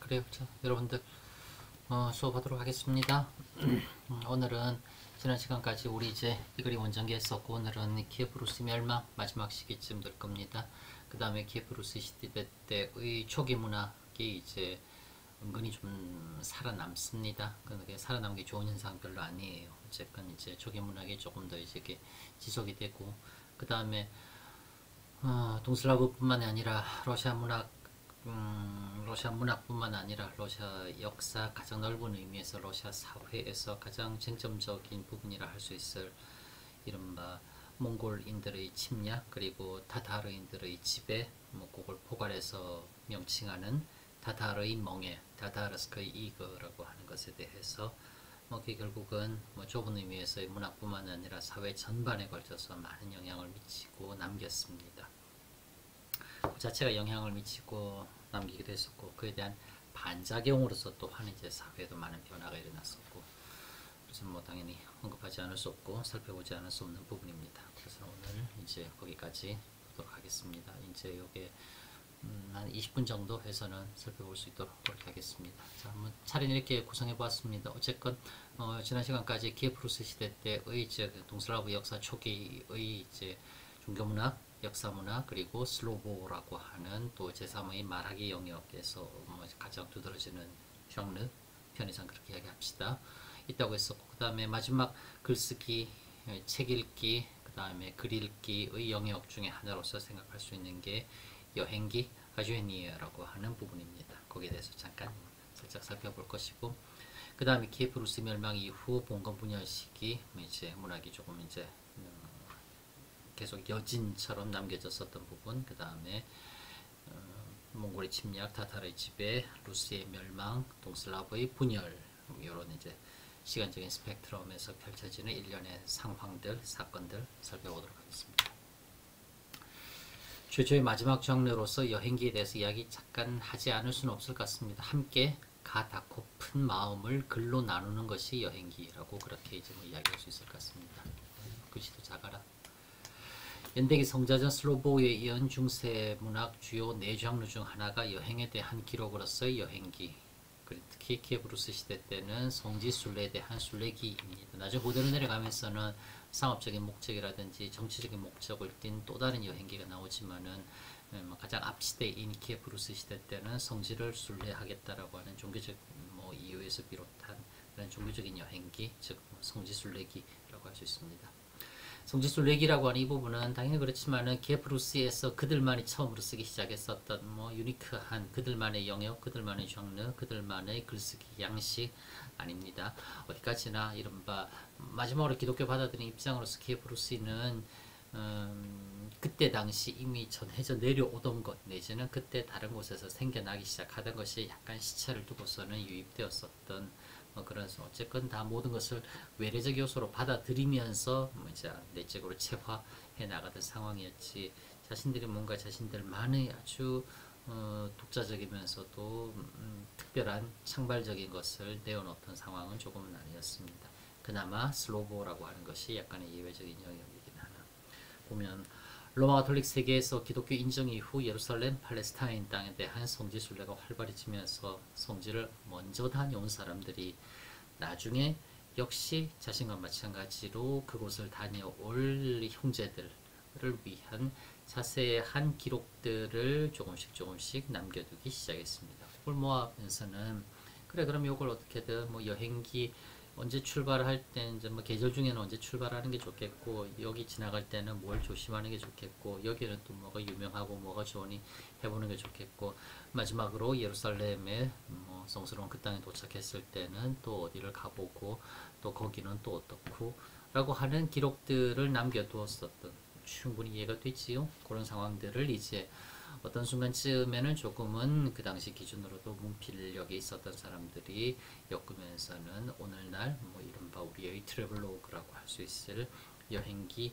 그래요. 자, 여러분들 수업하도록 하겠습니다. 오늘은 지난 시간까지 우리 이제 이 그림 원전기 했었고, 오늘은 키예프루스 멸망 마지막 시기쯤 될 겁니다. 그 다음에 키예프루스 시대 때의 초기 문학이 이제 은근히 좀 살아남습니다. 그게 살아남기 좋은 현상 별로 아니에요. 어쨌건 이제 초기 문학이 조금 더 이제 지속이 되고, 그 다음에 동슬라브뿐만이 아니라 러시아 문학뿐만 아니라 러시아 역사 가장 넓은 의미에서 러시아 사회에서 가장 쟁점적인 부분이라 할 수 있을 이른바 몽골인들의 침략 그리고 타타르인들의 지배, 그걸 포괄해서 명칭하는 타타르의 멍해, 타타르스크의 이거라고 하는 것에 대해서 그게 결국은 좁은 의미에서의 문학뿐만 아니라 사회 전반에 걸쳐서 많은 영향을 미치고 남겼습니다. 그 자체가 영향을 미치고 남기기도 했었고, 그에 대한 반작용으로서 또한 이제 사회에도 많은 변화가 일어났었고, 그래서 당연히 언급하지 않을 수 없고 살펴보지 않을 수 없는 부분입니다. 그래서 오늘 이제 거기까지 보도록 하겠습니다. 이제 요게 한 20분 정도 해서는 살펴볼 수 있도록 그렇게 하겠습니다. 자, 한번 차례 이렇게 구성해 보았습니다. 어쨌건 지난 시간까지 키예프루스 시대 때의 이제 동슬라브 역사 초기의 이제 종교문학, 역사문학, 그리고 슬로보라고 하는 또 제3의 말하기 영역에서 가장 두드러지는 장르, 편의상 그렇게 이야기합시다. 있다고 했었고, 그 다음에 마지막 글쓰기, 책 읽기, 그 다음에 글 읽기의 영역 중에 하나로서 생각할 수 있는 게 여행기, 아주에니에라고 하는 부분입니다. 거기에 대해서 잠깐 살짝 살펴볼 것이고, 그 다음에 키예프루스 멸망 이후 봉건 분열 시기, 이제 문학이 조금 이제 계속 여진처럼 남겨졌었던 부분, 그 다음에 몽골의 침략, 타타르의 지배, 루스의 멸망, 동슬라브의 분열, 이런 이제 시간적인 스펙트럼에서 펼쳐지는 일련의 상황들, 사건들 살펴보도록 하겠습니다. 최초의 마지막 장르로서 여행기에 대해서 이야기 잠깐 하지 않을 수는 없을 것 같습니다. 함께 가닿고픈 마음을 글로 나누는 것이 여행기라고 그렇게 이제 이야기할 수 있을 것 같습니다. 글씨도 작아라. 연대기 성자전 슬로보에 이은 중세 문학 주요 네 장르 중 하나가 여행에 대한 기록으로서의 여행기. 특히 키예프루스 시대 때는 성지 순례에 대한 순례기입니다. 나중에 고대로 내려가면서는 상업적인 목적이라든지 정치적인 목적을 띤 또 다른 여행기가 나오지만은 가장 앞시대인 키예프루스 시대 때는 성지를 순례하겠다라고 하는 종교적 이유에서 비롯한 그런 종교적인 여행기, 즉 성지 순례기라고 할 수 있습니다. 성지순례기라고 하는 이 부분은 당연히 그렇지만은 키예프루스에서 그들만이 처음으로 쓰기 시작했었던 유니크한 그들만의 영역, 그들만의 장르, 그들만의 글쓰기 양식 아닙니다. 어디까지나 이른바 마지막으로 기독교 받아들인 입장으로서 키예프루스는 그때 당시 이미 전해져 내려오던 것 내지는 그때 다른 곳에서 생겨나기 시작하던 것이 약간 시차를 두고서는 유입되었었던 그런 어쨌건 다 모든 것을 외래적 요소로 받아들이면서 이제 내적으로 체화해 나가던 상황이었지, 자신들이 뭔가 자신들만의 아주 독자적이면서도 특별한 창발적인 것을 내어놓던 상황은 조금은 아니었습니다. 그나마 슬로보라고 하는 것이 약간의 예외적인 영역이긴 하나. 보면 로마 가톨릭 세계에서 기독교 인정 이후 예루살렘, 팔레스타인 땅에 대한 성지 순례가 활발해지면서 성지를 먼저 다녀온 사람들이 나중에 역시 자신과 마찬가지로 그곳을 다녀올 형제들을 위한 자세한 기록들을 조금씩 남겨두기 시작했습니다. 그걸 모아면서는 그래 그럼 이걸 어떻게든 여행기 언제 출발할 때 이제 계절 중에는 언제 출발하는 게 좋겠고, 여기 지나갈 때는 뭘 조심하는 게 좋겠고, 여기는 또 뭐가 유명하고 뭐가 좋으니 해보는 게 좋겠고, 마지막으로 예루살렘에 성스러운 그 땅에 도착했을 때는 또 어디를 가보고 또 거기는 또 어떻고 라고 하는 기록들을 남겨두었었던, 충분히 이해가 되지요. 그런 상황들을 이제 어떤 순간쯤에는 조금은 그 당시 기준으로도 문필력이 있었던 사람들이 엮으면서는 오늘날 이른바 우리의 트래블로그라고 할 수 있을 여행기의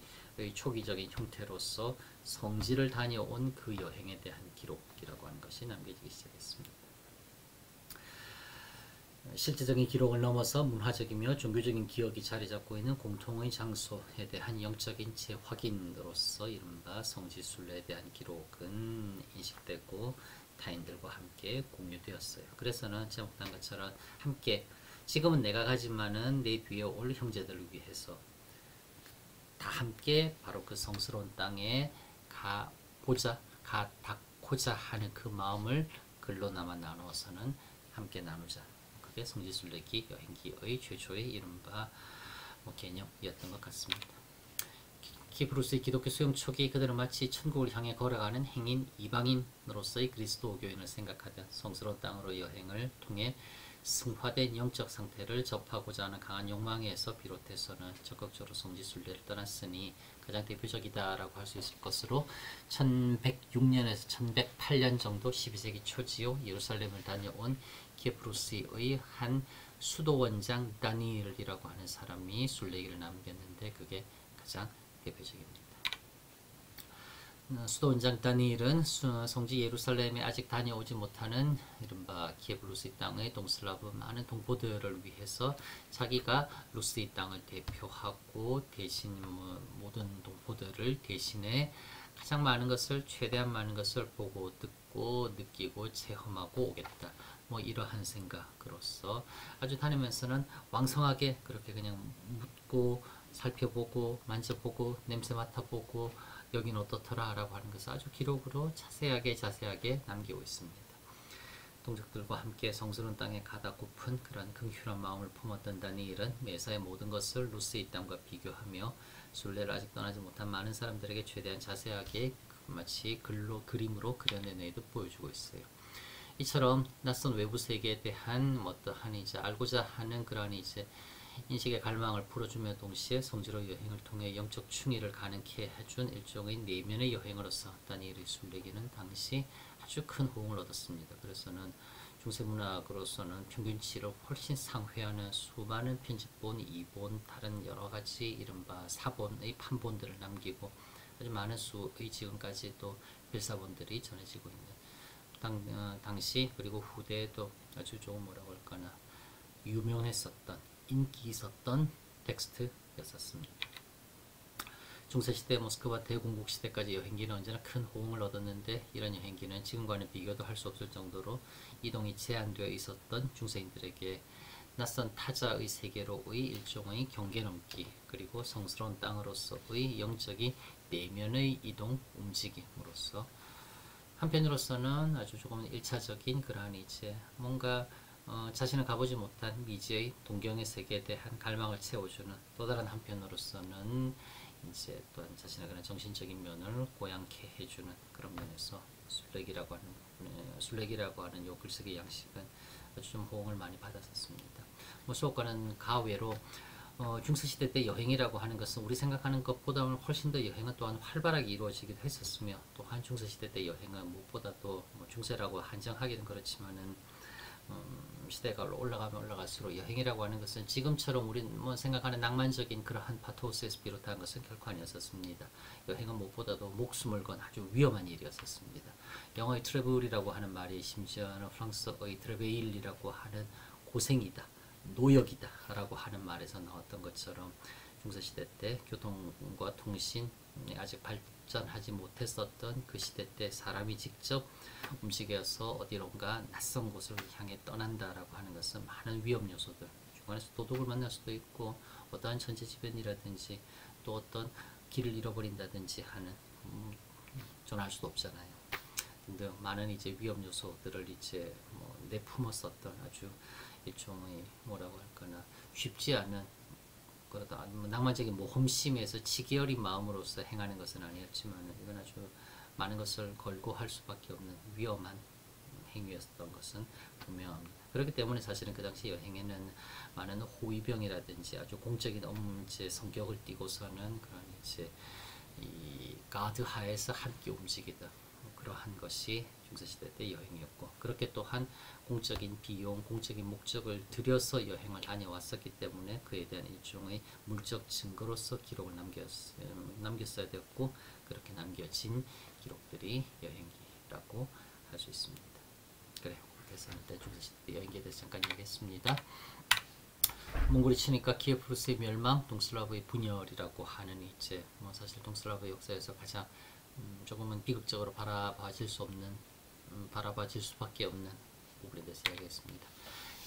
초기적인 형태로서 성지를 다녀온 그 여행에 대한 기록이라고 하는 것이 남겨지기 시작했습니다. 실제적인 기록을 넘어서 문화적이며 종교적인 기억이 자리 잡고 있는 공통의 장소에 대한 영적인 재확인으로서 이른바 성지순례에 대한 기록은 인식되고, 타인들과 함께 공유되었어요. 그래서는 제가 묵한 것처럼 함께 지금은 내가 가지만은 내 뒤에 올 형제들을 위해서 다 함께 바로 그 성스러운 땅에 닿고자 하는 그 마음을 글로나마 나누어서는 함께 나누자. 그게 성지순례기 여행기의 최초의 이른바 개념이었던 것 같습니다. 키프루스의 기독교 수용 초기 그들은 마치 천국을 향해 걸어가는 행인 이방인으로서의 그리스도교인을 생각하듯 성스러운 땅으로 여행을 통해 승화된 영적 상태를 접하고자 하는 강한 욕망에서 비롯해서는 적극적으로 성지순례를 떠났으니 가장 대표적이다라고 할 수 있을 것으로 1106년에서 1108년 정도 12세기 초지요 예루살렘을 다녀온 키프루스의 한 수도원장 다니엘이라고 하는 사람이 순례기를 남겼는데 그게 가장 대표적입니다. 수도원장 다니엘은 성지 예루살렘에 아직 다녀오지 못하는 이른바 키예브 루스이 땅의 동슬라브 많은 동포들을 위해서 자기가 루스이 땅을 대표하고 대신 모든 동포들을 대신해 가장 많은 것을 최대한 많은 것을 보고 듣고 느끼고 체험하고 오겠다. 이러한 생각으로서 아주 다니면서는 왕성하게 그렇게 그냥 묻고 살펴보고 만져보고 냄새 맡아보고 여긴 어떻더라 라고 하는 것을 아주 기록으로 자세하게 남기고 있습니다. 동족들과 함께 성스러운 땅에 가다고픈 그런 긍휼한 마음을 품었던 다니엘은 메사의 모든 것을 루스의 땅과 비교하며 순례를 아직 떠나지 못한 많은 사람들에게 최대한 자세하게 마치 그림으로 그려내듯 보여주고 있어요. 이처럼 낯선 외부 세계에 대한 어떠한 알고자 하는 그런 인식의 갈망을 풀어주며 동시에 성지로 여행을 통해 영적 충의를 가능케 해준 일종의 내면의 여행으로서 다니엘의 순례기는 당시 아주 큰 호응을 얻었습니다. 그래서는 중세문학으로서는 평균치를 훨씬 상회하는 수많은 편집본, 이본, 다른 여러가지 이른바 사본의 판본들을 남기고 아주 많은 수의 지금까지 또 필사본들이 전해지고 있는 당시 그리고 후대에도 아주 좀 뭐라고 할까나 유명했었던 인기 있었던 텍스트였었습니다. 중세시대 모스크바 대공국 시대까지 여행기는 언제나 큰 호응을 얻었는데 이런 여행기는 지금과는 비교도 할 수 없을 정도로 이동이 제한되어 있었던 중세인들에게 낯선 타자의 세계로의 일종의 경계 넘기 그리고 성스러운 땅으로서의 영적인 내면의 이동 움직임으로써 한편으로서는 아주 조금 1차적인 그러한 뭔가 자신은 가보지 못한 미지의 동경의 세계에 대한 갈망을 채워주는 또 다른 한편으로서는 또한 자신의 그런 정신적인 면을 고양케 해주는 그런 면에서 순례기라고 하는 요 글쓰기 양식은 아주 좀 호응을 많이 받았었습니다. 수업과는 가외로 중세시대 때 여행이라고 하는 것은 우리 생각하는 것보다는 훨씬 더 여행은 또한 활발하게 이루어지기도 했었으며 또한 중세시대 때 여행은 무엇보다도 중세라고 한정하기는 그렇지만은 시대가 올라가면 올라갈수록 여행이라고 하는 것은 지금처럼 우리 생각하는 낭만적인 그러한 파토스에서 비롯한 것은 결코 아니었었습니다. 여행은 무엇보다도 목숨을 건 아주 위험한 일이었었습니다. 영어의 트래블이라고 하는 말이 심지어는 프랑스어의 트레베일이라고 하는 고생이다, 노역이다 라고 하는 말에서 나왔던 것처럼 중세시대 때 교통과 통신이 아직 발전하지 못했었던 그 시대 때 사람이 직접 움직여서 어디론가 낯선 곳을 향해 떠난다라고 하는 것은 많은 위험 요소들 중간에서 도둑을 만날 수도 있고 어떠한 천재지변이라든지 또 어떤 길을 잃어버린다든지 하는 저는 알 수도 없잖아요. 근데 많은 위험 요소들을 내품었었던 아주 일종의 뭐라고 할까나 쉽지 않은 그러다 낭만적인 모험심에서 지게어린 마음으로서 행하는 것은 아니었지만 이건 아주 많은 것을 걸고 할 수밖에 없는 위험한 행위였던 것은 분명합니다. 그렇기 때문에 사실은 그 당시 여행에는 많은 호위병이라든지 아주 공적인 성격을 띠고서는 그런 이 가드 하에서 함께 움직이다 그러한 것이 중세시대 때 여행이었고 그렇게 또한 공적인 비용, 공적인 목적을 들여서 여행을 다녀왔었기 때문에 그에 대한 일종의 물적 증거로서 기록을 남겼어야 되었고 그렇게 남겨진 기록들이 여행기라고 할 수 있습니다. 그래요. 그래서 일단 중세시대 여행기에 대해서 잠깐 얘기했습니다. 몽골이 치니까 키예프루스의 멸망, 동슬라브의 분열이라고 하는 사실 동슬라브 역사에서 가장 조금은 비극적으로 바라봐질 수 없는 바라봐질 수밖에 없는 부분에 대해서 이야기했습니다.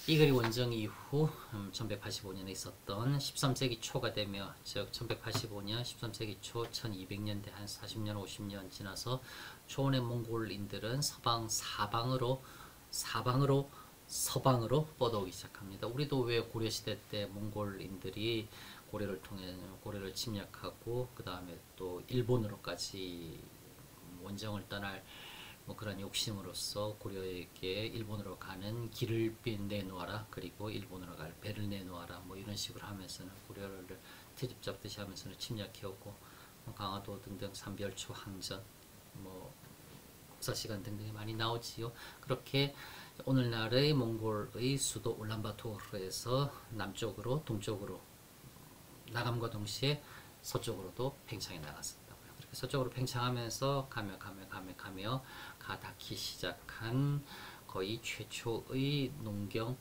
이 글이 원정 이후 1185년에 있었던 13세기 초가 되며, 즉 1185년, 13세기 초, 1200년대 한 40년, 50년 지나서 초원의 몽골인들은 사방으로 서방으로 뻗어오기 시작합니다. 우리도 왜 고려시대 때 몽골인들이 고려를 침략하고 그 다음에 또 일본으로까지 원정을 떠날 그런 욕심으로써 고려에게 일본으로 가는 길을 내놓아라, 그리고 일본으로 갈 배를 내놓아라, 이런 식으로 하면서는 고려를 트집 잡듯이 하면서는 침략해오고, 강화도 등등 삼별초 항전, 국사시간 등등이 많이 나오지요. 그렇게 오늘날의 몽골의 수도 울란바토르에서 남쪽으로 동쪽으로 나감과 동시에 서쪽으로도 팽창해 나갔었다고요. 그렇게 서쪽으로 팽창하면서 가며 닿기 시작한 거의 최초의 농경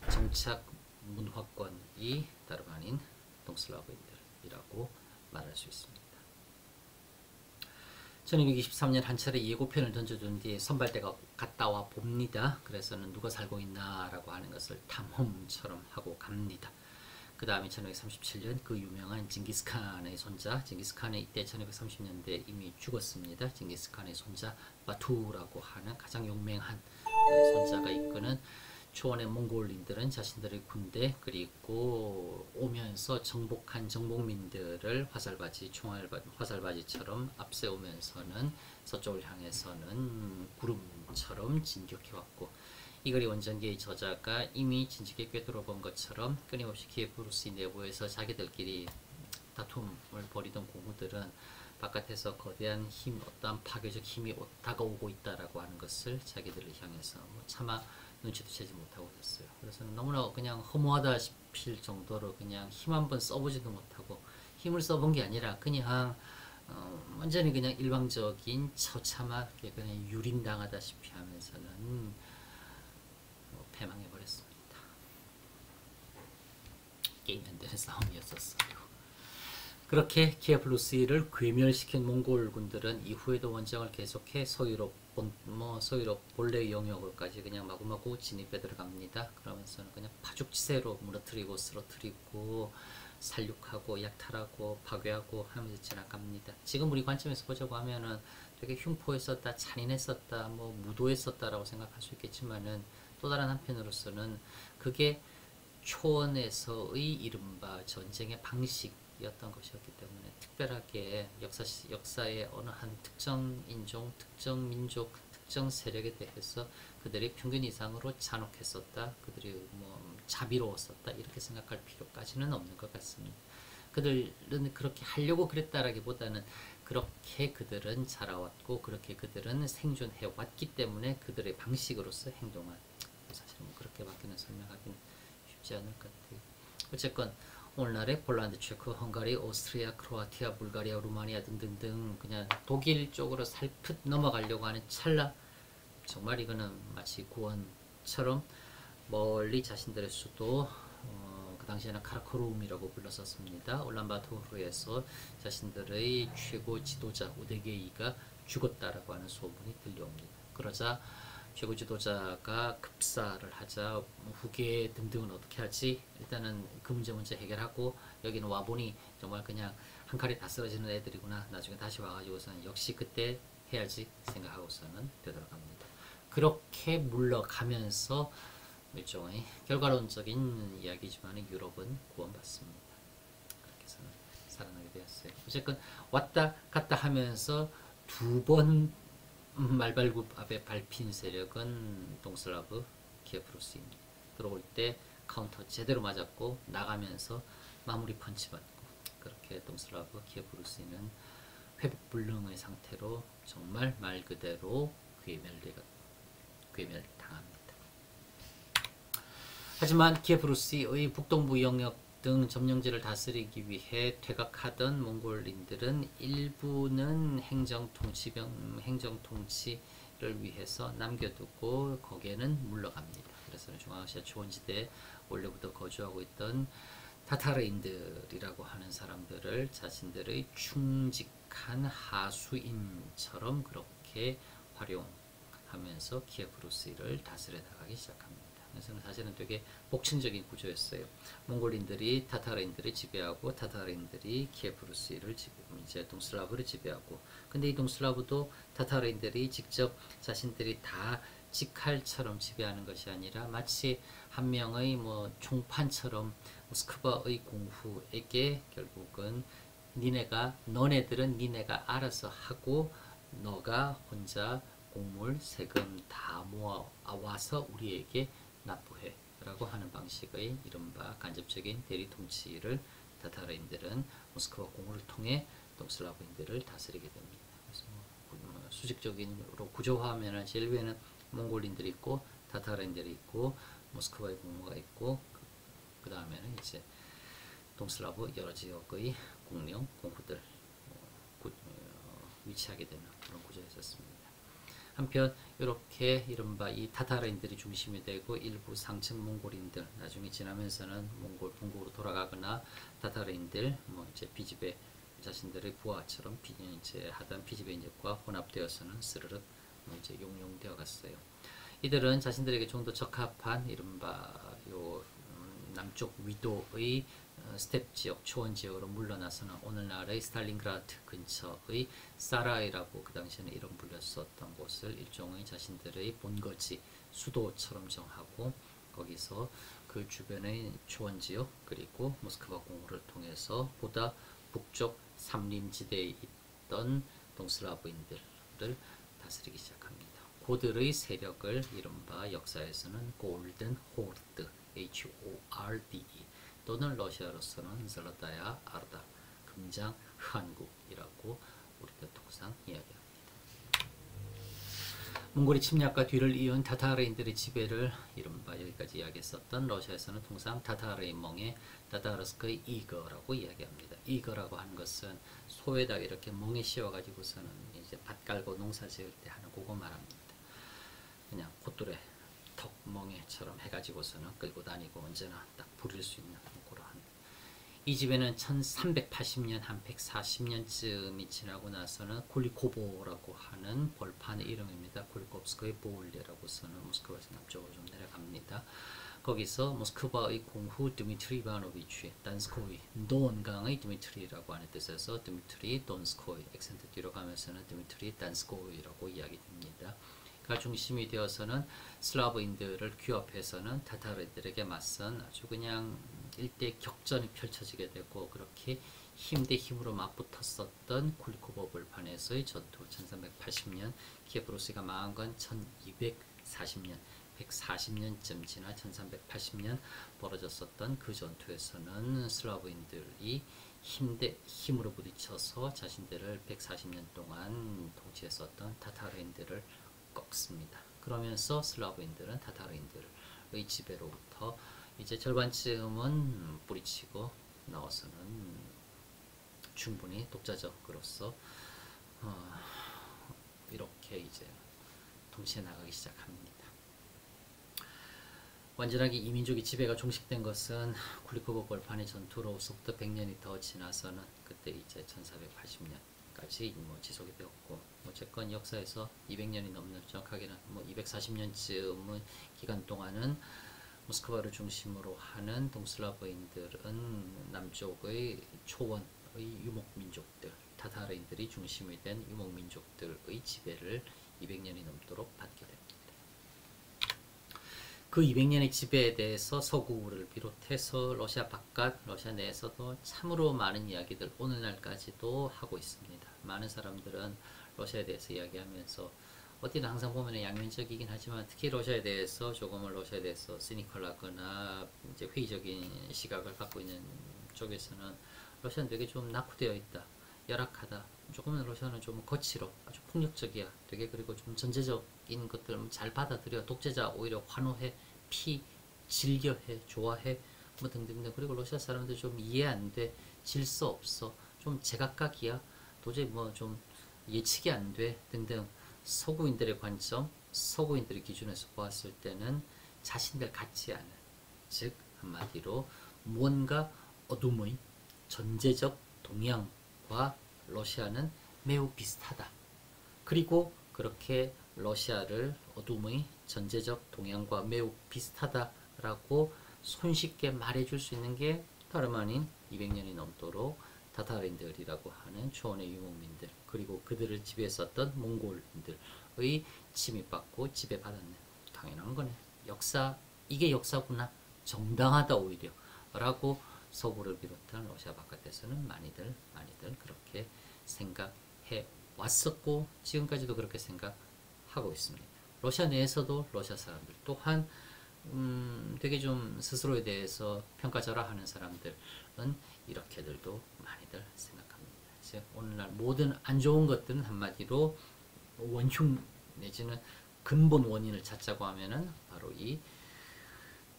정착 문화권이 다름 아닌 동슬라브인들이라고 말할 수 있습니다. 1223년 한 차례 예고편을 던져준 뒤에 선발대가 갔다 와 봅니다. 그래서는 누가 살고 있나라고 하는 것을 탐험처럼 하고 갑니다. 그 다음에 1537년 그 유명한 징기스칸의 손자, 징기스칸은 이때 1530년대 이미 죽었습니다. 징기스칸의 손자 바투라고 하는 가장 용맹한 손자가 이끄는 초원의 몽골인들은 자신들의 군대, 그리고 오면서 정복한 정복민들을 화살바지처럼 앞세우면서는 서쪽을 향해서는 구름처럼 진격해왔고, 이 글의 원전기의 저자가 이미 진즉에 꿰뚫어본 것처럼 끊임없이 키예프 루시 내부에서 자기들끼리 다툼을 벌이던 공우들은 바깥에서 거대한 힘, 어떠한 파괴적 힘이 다가오고 있다라고 하는 것을 자기들을 향해서 차마 눈치도 채지 못하고 있었어요. 그래서 너무나 그냥 허무하다 싶을 정도로 그냥 힘 한번 써보지도 못하고, 힘을 써본 게 아니라 그냥 완전히 그냥 일방적인 처참하게 그냥 유린당하다시피 하면서는 패망해버렸습니다. 게임 안 되는 싸움이었었어요. 그렇게 키예프 루시를 괴멸시킨 몽골군들은 이후에도 원정을 계속해 서유럽 본래 영역으로까지 그냥 마구마구 진입해 들어갑니다. 그러면서는 그냥 파죽지세로 무너뜨리고 쓰러뜨리고 살육하고 약탈하고 파괴하고 하면서 지나갑니다. 지금 우리 관점에서 보자고 하면은 되게 흉포했었다, 잔인했었다, 무도했었다라고 생각할 수 있겠지만은, 또 다른 한편으로서는 그게 초원에서의 이른바 전쟁의 방식이었던 것이었기 때문에, 특별하게 역사의 어느 한 특정 인종, 특정 민족, 특정 세력에 대해서 그들이 평균 이상으로 잔혹했었다, 그들이 자비로웠었다, 이렇게 생각할 필요까지는 없는 것 같습니다. 그들은 그렇게 하려고 그랬다라기보다는 그렇게 그들은 자라왔고 그렇게 그들은 생존해 왔기 때문에 그들의 방식으로서 행동한, 사실은 그렇게밖에는 설명하기는 쉽지 않을 것 같아요. 어쨌건 오늘날의 폴란드, 체코, 헝가리, 오스트리아, 크로아티아, 불가리아, 루마니아 등등등 그냥 독일 쪽으로 살풋 넘어가려고 하는 찰나, 정말 이거는 마치 구원처럼 멀리 자신들의 수도, 그 당시에는 카라코룸이라고 불렀었습니다. 울란바토르에서 자신들의 최고 지도자 우데게이가 죽었다라고 하는 소문이 들려옵니다. 그러자 최고 지도자가 급사를 하자 후계 등등은 어떻게 하지? 일단은 그 문제 먼저 해결하고, 여기는 와보니 정말 그냥 한 칼에 다 쓰러지는 애들이구나, 나중에 다시 와가지고서는 역시 그때 해야지 생각하고서는 되돌아갑니다. 그렇게 물러가면서 일종의 결과론적인 이야기지만 유럽은 구원받습니다. 그렇게 해서 살아나게 되었어요. 어쨌건 왔다 갔다 하면서 두 번 말발굽 앞에 밟힌 세력은 동슬라브 키예프 루시입니다. 들어올 때 카운터 제대로 맞았고 나가면서 마무리 펀치 받고, 그렇게 동슬라브 키예프 루시는 회복불능의 상태로 정말 말 그대로 괴멸당합니다. 하지만 키예프 루시의 북동부 영역 등 점령지를 다스리기 위해 퇴각하던 몽골인들은 일부는 행정통치를 위해서 남겨두고 거기에는 물러갑니다. 그래서 중앙아시아 초원지대에 원래부터 거주하고 있던 타타르인들이라고 하는 사람들을 자신들의 충직한 하수인처럼 그렇게 하면서 키예프 루시를 다스려 나가기 시작합니다. 그래서 사실은 되게 복층적인 구조였어요. 몽골인들이 타타르인들을 지배하고 타타르인들이 키예프 루시를 이제 동슬라브를 지배하고, 근데 이 동슬라브도 타타르인들이 직접 자신들이 다 직할처럼 지배하는 것이 아니라 마치 한 명의 뭐 총판처럼 모스크바의 공후에게 결국은 너네들은 니네가 알아서 하고 너가 혼자 공물 세금 다 모아와서 우리에게 납부해 라고 하는 방식의 이른바 간접적인 대리 통치를 타타르인들은 모스크바 공물을 통해 동슬라브인들을 다스리게 됩니다. 그래서 수직적인으로 구조화하면 제일 위에는 몽골인들이 있고 타타르인들이 있고 모스크바의 공무가 있고 그 다음에는 이제 동슬라브 여러 지역의 공령 공후들 위치하게 되는 그런 구조였었습니다. 한편 이렇게 이른바 이 타타르인들이 중심이 되고 일부 상층 몽골인들 나중에 지나면서는 몽골 본국으로 돌아가거나 타타르인들 뭐 이제 비지배 자신들의 부하처럼 이제 하던 비지배인들과 혼합되어서는 스르륵 이제 용용되어 갔어요. 이들은 자신들에게 좀 더 적합한 이른바 요 남쪽 위도의 스텝 지역, 초원 지역으로 물러나서는 오늘날의 스탈린그라드 근처의 사라이라고 그 당시에는 이름 불렸었던 곳을 일종의 자신들의 본거지, 수도처럼 정하고 거기서 그 주변의 초원 지역 그리고 모스크바 공후를 통해서 보다 북쪽 삼림지대에 있던 동슬라브인들을 다스리기 시작합니다. 고들의 세력을 이른바 역사에서는 골든 호르드 HORDE 또는 러시아로서는 zelotaya Orda 금장 한국이라고 우리가 통상 이야기합니다. 몽골이 침략과 뒤를 이은 타타르인들의 지배를 이른바 여기까지 이야기했었던 러시아에서는 통상 타타르의 멍에 타타르스크의 이거라고 이야기합니다. 이거라고 하는 것은 소에다가 이렇게 멍에 씌워가지고서는 이제 밭 깔고 농사 지을 때 하는 그거 말합니다. 그냥 콧돌에 턱멍에처럼 해가지고서는 끌고 다니고 언제나 딱 부릴 수 있는 그러한. 이 집에는 1380년 한 140년쯤이 지나고 나서는 굴리코보라고 하는 벌판의 이름입니다. 굴리콥스크의 보울레라고서는 모스크바에서 남쪽으로 좀 내려갑니다. 거기서 모스크바의 공후 드미트리 이바노비치 단스코이 돈강의 드미트리라고 하는 뜻에서 드미트리 돈스코이 액센트 뒤로 가면서는 드미트리 단스코이라고 이야기됩니다. 가 중심이 되어서는 슬라브인들을 규합해서는 타타르들에게 맞선 아주 그냥 일대 격전이 펼쳐지게 되고 그렇게 힘 대 힘으로 맞붙었었던 굴리코보 벌판에서의 전투 1380년 키예프 루시가 망한 건 1240년 140년쯤 지나 1380년 벌어졌었던 그 전투에서는 슬라브인들이 힘 대 힘으로 부딪혀서 자신들을 140년 동안 통치했었던 타타르인들을 꺾습니다. 그러면서 슬라브인들은 타타르인들의 지배로부터 이제 절반쯤은 뿌리치고 나와서는 충분히 독자적으로서 이렇게 이제 통치해 나가기 시작합니다. 완전하게 이민족의 지배가 종식된 것은 굴리코보 벌판의 전투로부터 100년이 더 지나서는 그때 이제 1480년까지 뭐 지속이 되었고 어쨌건 역사에서 200년이 넘는 정확하게는 뭐 240년쯤의 기간 동안은 모스크바를 중심으로 하는 동슬라브인들은 남쪽의 초원의 유목민족들 타타르인들이 중심이 된 유목민족들의 지배를 200년이 넘도록 받게 됩니다. 그 200년의 지배에 대해서 서구를 비롯해서 러시아 바깥, 러시아 내에서도 참으로 많은 이야기들 오늘날까지도 하고 있습니다. 많은 사람들은 러시아에 대해서 이야기하면서 어디나 항상 보면 양면적이긴 하지만 특히 러시아에 대해서 조금은 러시아에 대해서 시니컬하거나 이제 회의적인 시각을 갖고 있는 쪽에서는 러시아는 되게 좀 낙후되어 있다, 열악하다, 조금은 러시아는 좀 거칠어, 아주 폭력적이야, 되게 그리고 좀 전제적인 것들을 잘 받아들여, 독재자 오히려 환호해, 즐겨해, 좋아해, 뭐 등등등. 그리고 러시아 사람들 좀 이해 안 돼, 질서 없어, 좀 제각각이야, 도저히 뭐 좀 예측이 안 돼 등등. 서구인들의 관점, 서구인들의 기준에서 보았을 때는 자신들 같지 않은, 즉 한마디로 무언가 어둠의 전제적 동양과 러시아는 매우 비슷하다. 그리고 그렇게 러시아를 어둠의 전제적 동향과 매우 비슷하다라고 손쉽게 말해줄 수 있는 게 다름 아닌 200년이 넘도록 타타르인들이라고 하는 초원의 유목민들, 그리고 그들을 지배했었던 몽골인들의 침입받고 지배받았네. 당연한 거네. 이게 역사구나. 정당하다 오히려. 라고 서구를 비롯한 러시아 바깥에서는 많이들 그렇게 생각해 왔었고, 지금까지도 그렇게 생각하고 있습니다. 러시아 내에서도 러시아 사람들 또한 되게 좀 스스로에 대해서 평가절하하는 사람들은 이렇게들도 많이들 생각합니다. 즉 오늘날 모든 안 좋은 것들은 한마디로 원흉 내지는 근본 원인을 찾자고 하면은 바로 이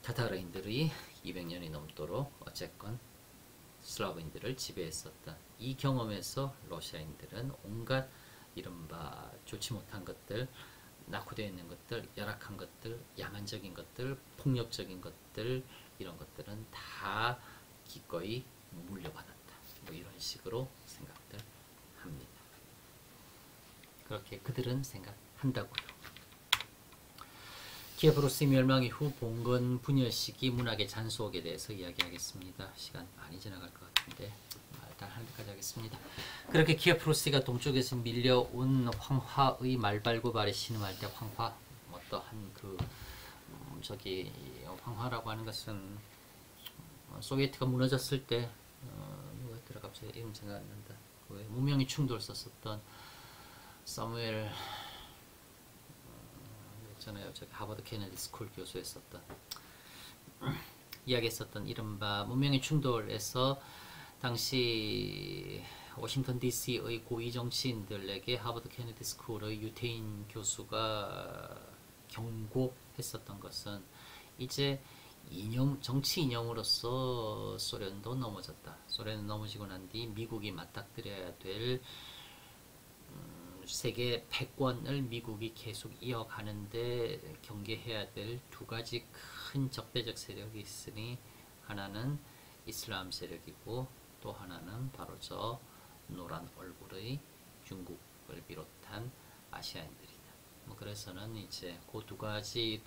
타타르인들이 200년이 넘도록 어쨌건 슬라브인들을 지배했었던 이 경험에서 러시아인들은 온갖 이른바 좋지 못한 것들, 낙후되어 있는 것들, 열악한 것들, 야만적인 것들, 폭력적인 것들, 이런 것들은 다 기꺼이 물려받았다. 뭐 이런 식으로 생각들 합니다. 그렇게 그들은 생각한다고요. 키예프 루스의 멸망 이후 봉건 분열 시기 문학의 잔수옥에 대해서 이야기하겠습니다. 시간 많이 지나갈 것 같은데 일단 한 데까지 하겠습니다. 그렇게 키예프 루스가 동쪽에서 밀려온 황화의 말발굽알에 신음할 때, 황화 어떠한 저기 황화라고 하는 것은 소비에트가 무너졌을 때 누구였더라 갑자기 이름 생각 안 난다. 무명의 충돌 썼었던 사무엘 있잖아요. 저기 하버드 케네디 스쿨 교수였었던 이야기했었던 이른바 문명의 충돌에서 당시 워싱턴 DC의 고위 정치인들에게 하버드 케네디 스쿨의 유태인 교수가 경고했었던 것은 이제 정치 이념으로서 소련도 넘어졌다. 소련은 넘어지고 난 뒤 미국이 맞닥뜨려야 될 세계 패권을 미국이 계속 이어가는데 경계해야 될 두 가지 큰 적대적 세력이 있으니, 하나는 이슬람 세력이고 또 하나는 바로 저 노란 얼굴의 중국을 비롯한 아시아인들이다. 그래서는 이제 그 두 가지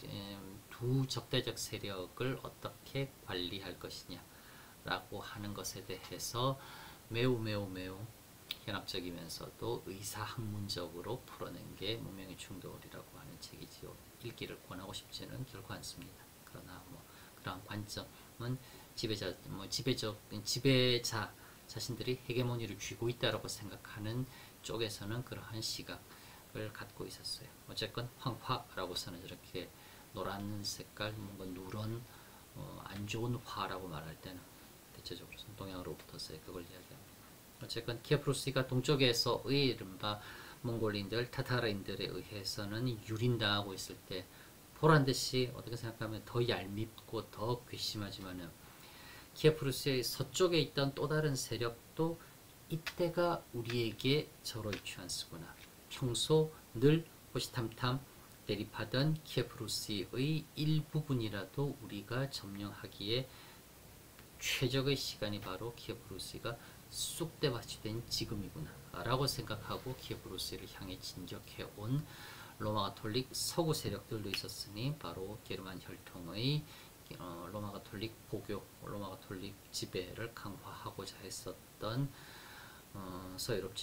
두 적대적 세력을 어떻게 관리할 것이냐라고 하는 것에 대해서 매우 현학적이면서도 의사학문적으로 풀어낸 게 문명의 충돌이라고 하는 책이지요. 읽기를 권하고 싶지는 결코 않습니다. 그러나 그러한 관점은 지배자 자신들이 헤게모니를 쥐고 있다라고 생각하는 쪽에서는 그러한 시각을 갖고 있었어요. 어쨌건 황화라고서는 저렇게 노란 색깔, 뭔가 누런 안 좋은 화라고 말할 때는 대체적으로 동양으로부터서의 그걸 이야기합니다. 어쨌건 키예프 루스가 동쪽에서의 이른바 몽골인들, 타타르인들에 의해서는 유린당하고 있을 때 보란듯이 어떻게 생각하면 더 얄밉고 더 괘씸하지만은 키예프 루스의 서쪽에 있던 또 다른 세력도 이때가 우리에게 저로이 취한스구나. 평소 늘 호시탐탐 대립하던 키예프 루스의 일부분이라도 우리가 점령하기에 최적의 시간이 바로 키예프 루스가 쑥대밭이 된 지금이구나 라고 생각하고 키예프 루스를 향해 진격해온 로마 가톨릭 서구 세력들도 있었으니, 바로 게르만 혈통의 로마 가톨릭 보교, 로마 가톨릭 지배를 강화하고자 했었던 서유럽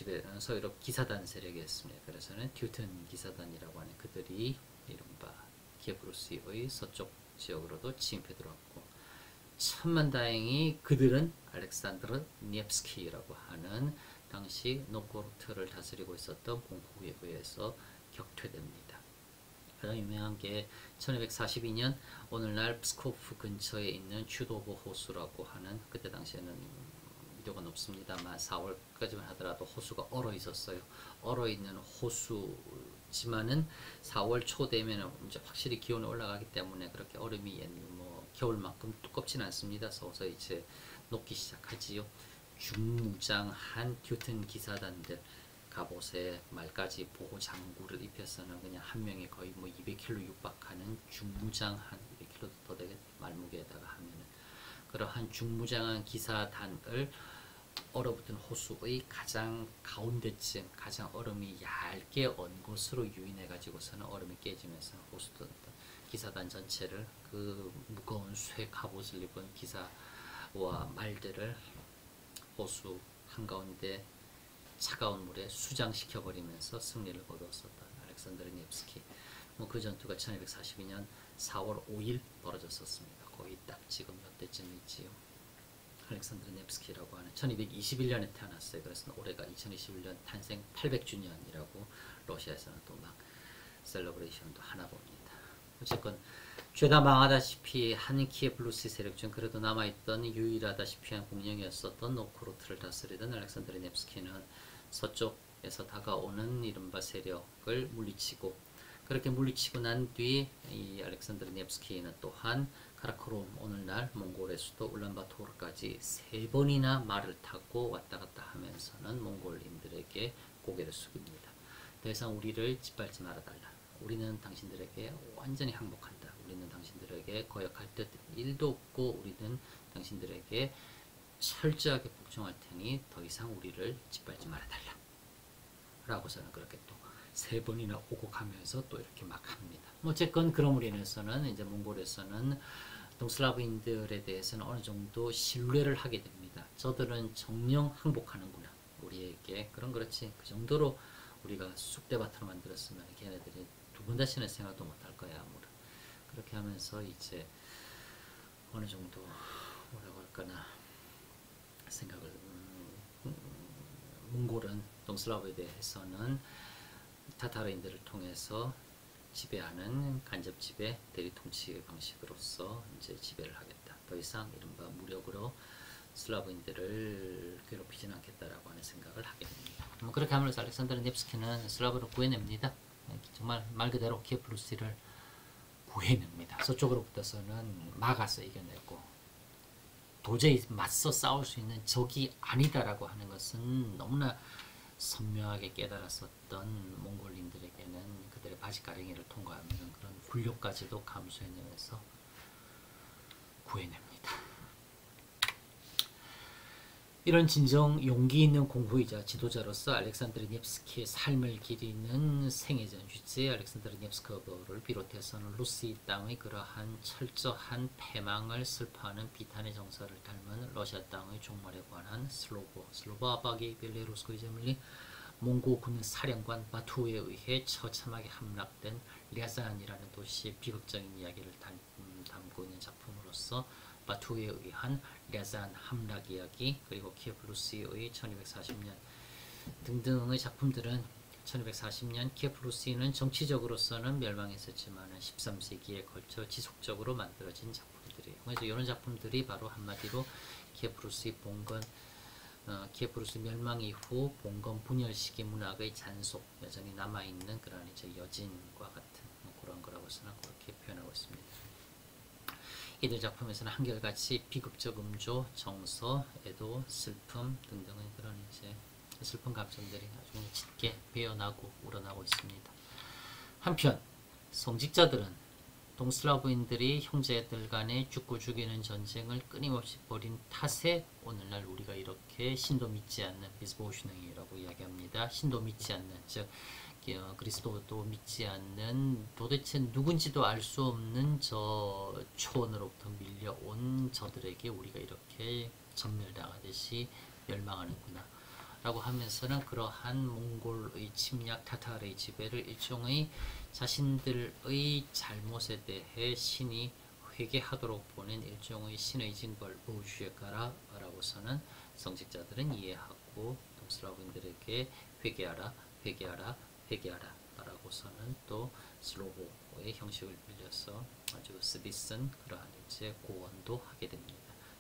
기사단 세력이었습니다. 그래서는 튜튼 기사단이라고 하는 그들이 이른바 키예프 루스의 서쪽 지역으로도 침입해 들어왔고, 천만다행히 그들은 알렉산드르 니옙스키라고 하는 당시 노코르트를 다스리고 있었던 공국에 의해서 격퇴됩니다. 가장 유명한 게 1242년 오늘날 프스코프 근처에 있는 슈도보 호수라고 하는, 그때 당시에는 위도가 높습니다만 4월까지만 하더라도 호수가 얼어 있었어요. 얼어 있는 호수지만은 4월 초 되면 이제 확실히 기온이 올라가기 때문에 그렇게 얼음이 겨울만큼 두껍지는 않습니다. 서서 이제 녹기 시작하지요. 중무장한 튜튼 기사단들, 갑옷에 말까지 보호 장구를 입혀서는 그냥 한 명이 거의 200kg 육박하는 중무장한, 200kg도 더 되겠 말무게에다가 하면은 그러한 중무장한 기사단을 얼어붙은 호수의 가장 가운데쯤 가장 얼음이 얇게 언 곳으로 유인해 가지고서는 얼음이 깨지면서 호수던 기사단 전체를 그 무거운 쇠 갑옷을 입은 기사와 말들을 호수 한가운데 차가운 물에 수장시켜 버리면서 승리를 거두었었던 알렉산드르 네브스키. 그 전투가 1242년 4월 5일 벌어졌었습니다. 거의 딱 지금 몇 대쯤이지요. 알렉산드르 네브스키라고 하는 1221년에 태어났어요. 그래서 올해가 2021년 탄생 800주년이라고 러시아에서는 또 막 셀러브레이션도 하나 봅니다. 어쨌건 죄다 망하다시피 한 키예프 루시 세력 중 그래도 남아있던 유일하다시피 한 공룡이었었던 노코로트를 다스리던 알렉산드르 네브스키는 서쪽에서 다가오는 이른바 세력을 물리치고, 그렇게 물리치고 난 뒤 이 알렉산드르 네브스키는 또한 카라코룸, 오늘날 몽골의 수도 울란바토르까지 3번이나 말을 타고 왔다 갔다 하면서는 몽골인들에게 고개를 숙입니다. 더 이상 우리를 짓밟지 말아달라. 우리는 당신들에게 완전히 항복한다. 우리는 당신들에게 거역할 듯 1도 없고 우리는 당신들에게 철저하게 복종할 테니 더 이상 우리를 짓밟지 말아달라. 라고서는 그렇게 또 3번이나 오고 가면서 또 이렇게 막 합니다. 어쨌건 그럼으로 인해서는 이제 몽골에서는 동슬라브인들에 대해서는 어느 정도 신뢰를 하게 됩니다. 저들은 정령 항복하는구나. 우리에게. 그렇지. 그 정도로 우리가 쑥대밭으로 만들었으면 걔네들이 두 번 다시는 생각도 못할 거야. 아무런. 그렇게 하면서 이제 어느 정도 뭐라고 할까나 생각을 몽골은 동슬라브에 대해서는 타타르인들을 통해서 지배하는 간접 지배, 대리 통치 방식으로서 이제 지배를 하겠다. 더 이상 이른바 무력으로 슬라브인들을 괴롭히지는 않겠다라고 하는 생각을 하게 됩니다. 그렇게 하면서 알렉산드르 네브스키는 슬라브를 구해냅니다. 정말 말 그대로 키예프 루시를 구해냅니다. 서쪽으로부터서는 막아서 이겨내고, 도저히 맞서 싸울 수 있는 적이 아니다라고 하는 것은 너무나 선명하게 깨달았었던 몽골인들에게는 그들의 바지가랭이를 통과하는 그런 굴욕까지도 감수해내면서 구해냅니다. 이런 진정 용기 있는 공부이자 지도자로서 알렉산드르 네브스키의 삶을 기리는 생애전 주제 알렉산드르 네브스키를 비롯해서는 루시 땅의 그러한 철저한 패망을 슬퍼하는 비탄의 정서를 닮은 러시아 땅의 종말에 관한 슬로보 아바기 벨레루스코이 제물리 몽고군 사령관 바투에 의해 처참하게 함락된 랴잔이라는 도시의 비극적인 이야기를 담고 있는 작품으로서 바투에 의한 랴잔 함락 이야기, 그리고 키예프 루시의 1240년 등등의 작품들은 1240년 키예프 루시는 정치적으로서는 멸망했었지만 13세기에 걸쳐 지속적으로 만들어진 작품들이에요. 그래서 이런 작품들이 바로 한마디로 키예프 루시 봉건, 키예프 루시 멸망 이후 봉건 분열 시기 문학의 잔속, 여전히 남아있는 그런 이제 여진과 같은 그런 거라고서는 그렇게 표현하고 있습니다. 이들 작품에서는 한결같이 비극적 음조, 정서, 애도, 슬픔 등등의 그런 이제 슬픈 감정들이 아주 짙게 배어나고 우러나고 있습니다. 한편 성직자들은 동슬라브인들이 형제들 간의 죽고 죽이는 전쟁을 끊임없이 벌인 탓에 오늘날 우리가 이렇게 신도 믿지 않는 비스보슈능이라고 이야기합니다. 신도 믿지 않는, 즉 그리스도도 믿지 않는, 도대체 누군지도 알 수 없는 저 초원으로부터 밀려온 저들에게 우리가 이렇게 전멸당하듯이 멸망하는구나 라고 하면서는 그러한 몽골의 침략, 타타르의 지배를 일종의 자신들의 잘못에 대해 신이 회개하도록 보낸 일종의 신의 징벌, 보주의가라 라고서는 성직자들은 이해하고 동슬라브인들에게 회개하라, 회개하라, 회개하라 라고서는 또 슬로보의 형식을 빌려서 아주 스비슨 그러한 이제 고언도 하게 됩니다.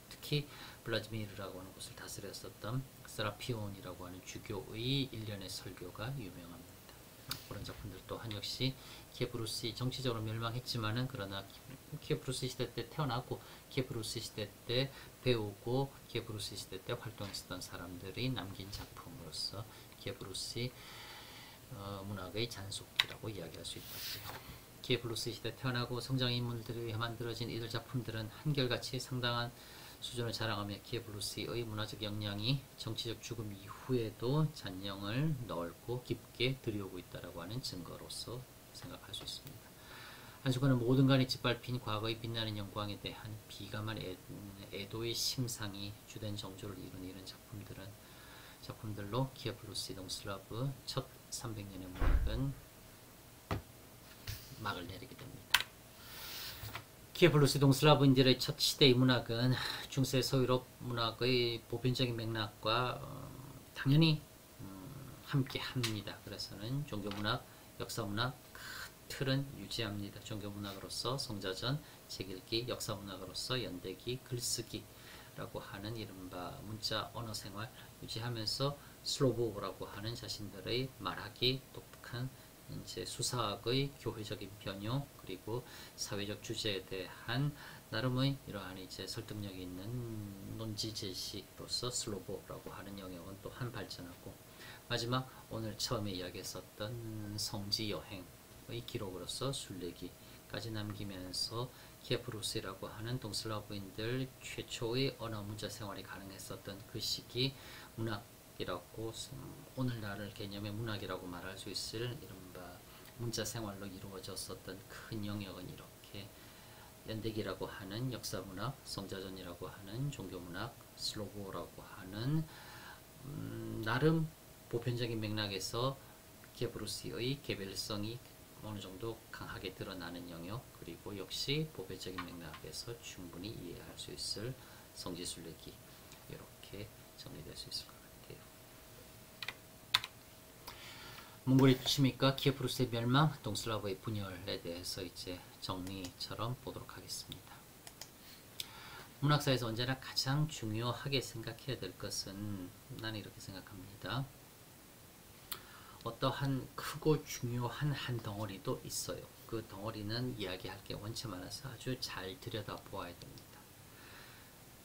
특히 블라디미르라고 하는 곳을 다스렸었던 세라피온이라고 하는 주교의 일련의 설교가 유명합니다. 그런 작품들 또한 역시 키예프 루시 정치적으로 멸망했지만은 그러나 키예프 루시 시대 때 태어나고 키예프 루시 시대 때 배우고 키예프 루시 시대 때 활동했었던 사람들이 남긴 작품으로서 키예프 루시 문학의 잔속이라고 이야기할 수 있다고요. 키예프 루시 시대 태어나고 성장 인물들이 만들어진 이들 작품들은 한결같이 상당한 수준을 자랑하며 키예블루스의 문화적 역량이 정치적 죽음 이후에도 잔영을 넓고 깊게 들여오고 있다고 하는 증거로서 생각할 수 있습니다. 한순간은 모든 간에 짓밟힌 과거의 빛나는 영광에 대한 비감한 애도의 심상이 주된 정조를 이룬 이런 작품들로 키예블루스의 동슬라브 첫 300년의 문학은 막을 내리게 됩니다. 키예블루스 동슬라브인들의 첫 시대의 문학은 중세 서유럽 문학의 보편적인 맥락과 당연히 함께합니다. 그래서는 종교문학, 역사문학 틀은 유지합니다. 종교문학으로서 성자전, 책읽기, 역사문학으로서 연대기, 글쓰기라고 하는 이른바 문자 언어생활 유지하면서 슬로보라고 하는 자신들의 말하기, 독특한 이제 수사학의 교회적인 변형 그리고 사회적 주제에 대한 나름의 이러한 이제 설득력 있는 논지 제시로서 슬로보라고 하는 영역은 또한 발전하고 마지막 오늘 처음에 이야기했었던 성지 여행의 기록으로서 순례기까지 남기면서 키예블루스라고 하는 동슬라브인들 최초의 언어 문자 생활이 가능했었던 그 시기 문학이라고 오늘날 개념의 문학이라고 말할 수 있을 이른바 문자 생활로 이루어졌었던 큰 영역은 이렇게 연대기라고 하는 역사문학, 성자전이라고 하는 종교문학, 슬로보라고 하는 나름 보편적인 맥락에서 키예블루스의 개별성이 어느 정도 강하게 드러나는 영역 그리고 역시 보편적인 맥락에서 충분히 이해할 수 있을 성지순례기 이렇게 정리될 수 있을 것 같아요. 몽골의 침입과 키예블루스의 멸망, 동슬라브의 분열에 대해서 이제 정리처럼 보도록 하겠습니다. 문학사에서 언제나 가장 중요하게 생각해야 될 것은 나는 이렇게 생각합니다. 어떠한 크고 중요한 한 덩어리도 있어요. 그 덩어리는 이야기할 게 원체 많아서 아주 잘 들여다보아야 됩니다.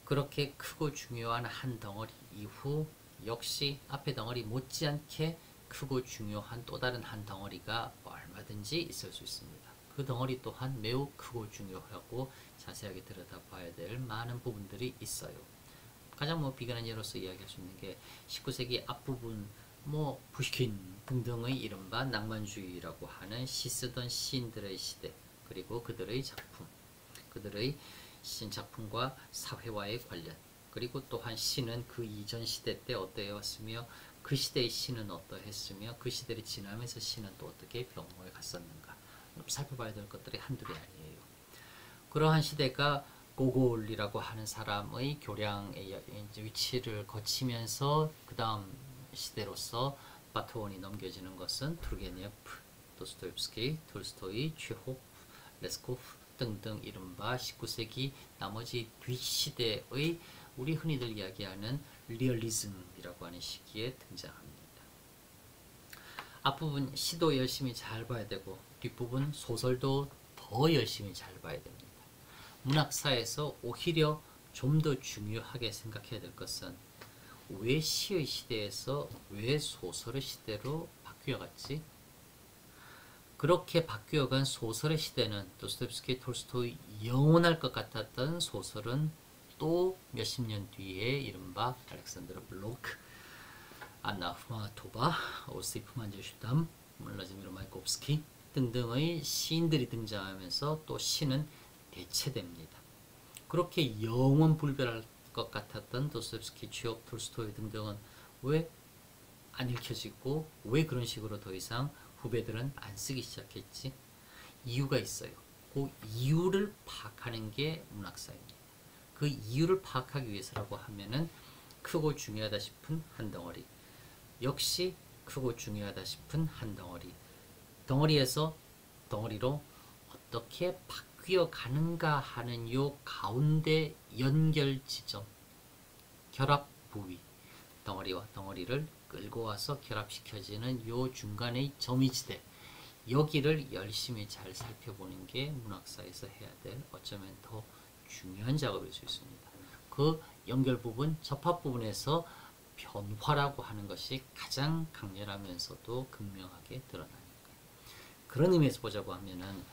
그렇게 크고 중요한 한 덩어리 이후 역시 앞에 덩어리 못지않게 크고 중요한 또 다른 한 덩어리가 얼마든지 있을 수 있습니다. 그 덩어리 또한 매우 크고 중요하고 자세하게 들여다봐야 될 많은 부분들이 있어요. 가장 비근한 예로서 이야기할 수 있는 게 19세기 앞부분 푸시킨 등등의 이른바 낭만주의라고 하는 시 쓰던 시인들의 시대 그리고 그들의 작품 그들의 작품과 사회와의 관련 그리고 또한 시는 그 이전 시대 때 어떠했으며 그 시대의 시는 어떠했으며 그 시대를 지나면서 시는 또 어떻게 변모해 갔었는가 살펴봐야 될 것들이 한둘이 아니에요. 그러한 시대가 고골이라고 하는 사람의 교량의 위치를 거치면서 그 다음 시대로서 바톤이 넘겨지는 것은 투르게네프, 도스토옙스키, 톨스토이, 체호프, 레스코프 등등 이른바 19세기 나머지 뒷시대의 우리 흔히들 이야기하는 리얼리즘이라고 하는 시기에 등장합니다. 앞부분 시도 열심히 잘 봐야 되고 뒷부분 소설도 더 열심히 잘 봐야 됩니다. 문학사에서 오히려 좀 더 중요하게 생각해야 될 것은 왜 시의 시대에서 왜 소설의 시대로 바뀌어갔지? 그렇게 바뀌어간 소설의 시대는 도스토옙스키, 톨스토이 영원할 것 같았던 소설은 또 몇십 년 뒤에 이른바 알렉산드르 블로크, 안나 후마토바, 오시프 만젤슈담, 블라지미르 마이콥스키 등등의 시인들이 등장하면서 또 시는 대체됩니다. 그렇게 영원불변할 것 같았던 도스토옙스키, 취업, 톨스토이 등등은 왜 안 읽혀지고 왜 그런 식으로 더 이상 후배들은 안 쓰기 시작했지? 이유가 있어요. 그 이유를 파악하는 게 문학사입니다. 그 이유를 파악하기 위해서라고 하면은 크고 중요하다 싶은 한 덩어리 역시 크고 중요하다 싶은 한 덩어리에서 덩어리로 어떻게 바뀌어 가는가 하는 요 가운데 연결 지점 결합 부위 덩어리와 덩어리를 끌고 와서 결합시켜지는 요 중간의 점이지대 여기를 열심히 잘 살펴보는 게 문학사에서 해야 될 어쩌면 더 중요한 작업일 수 있습니다. 그 연결 부분, 접합 부분에서 변화라고 하는 것이 가장 강렬하면서도 극명하게 드러나니까요. 그런 의미에서 보자고 하면은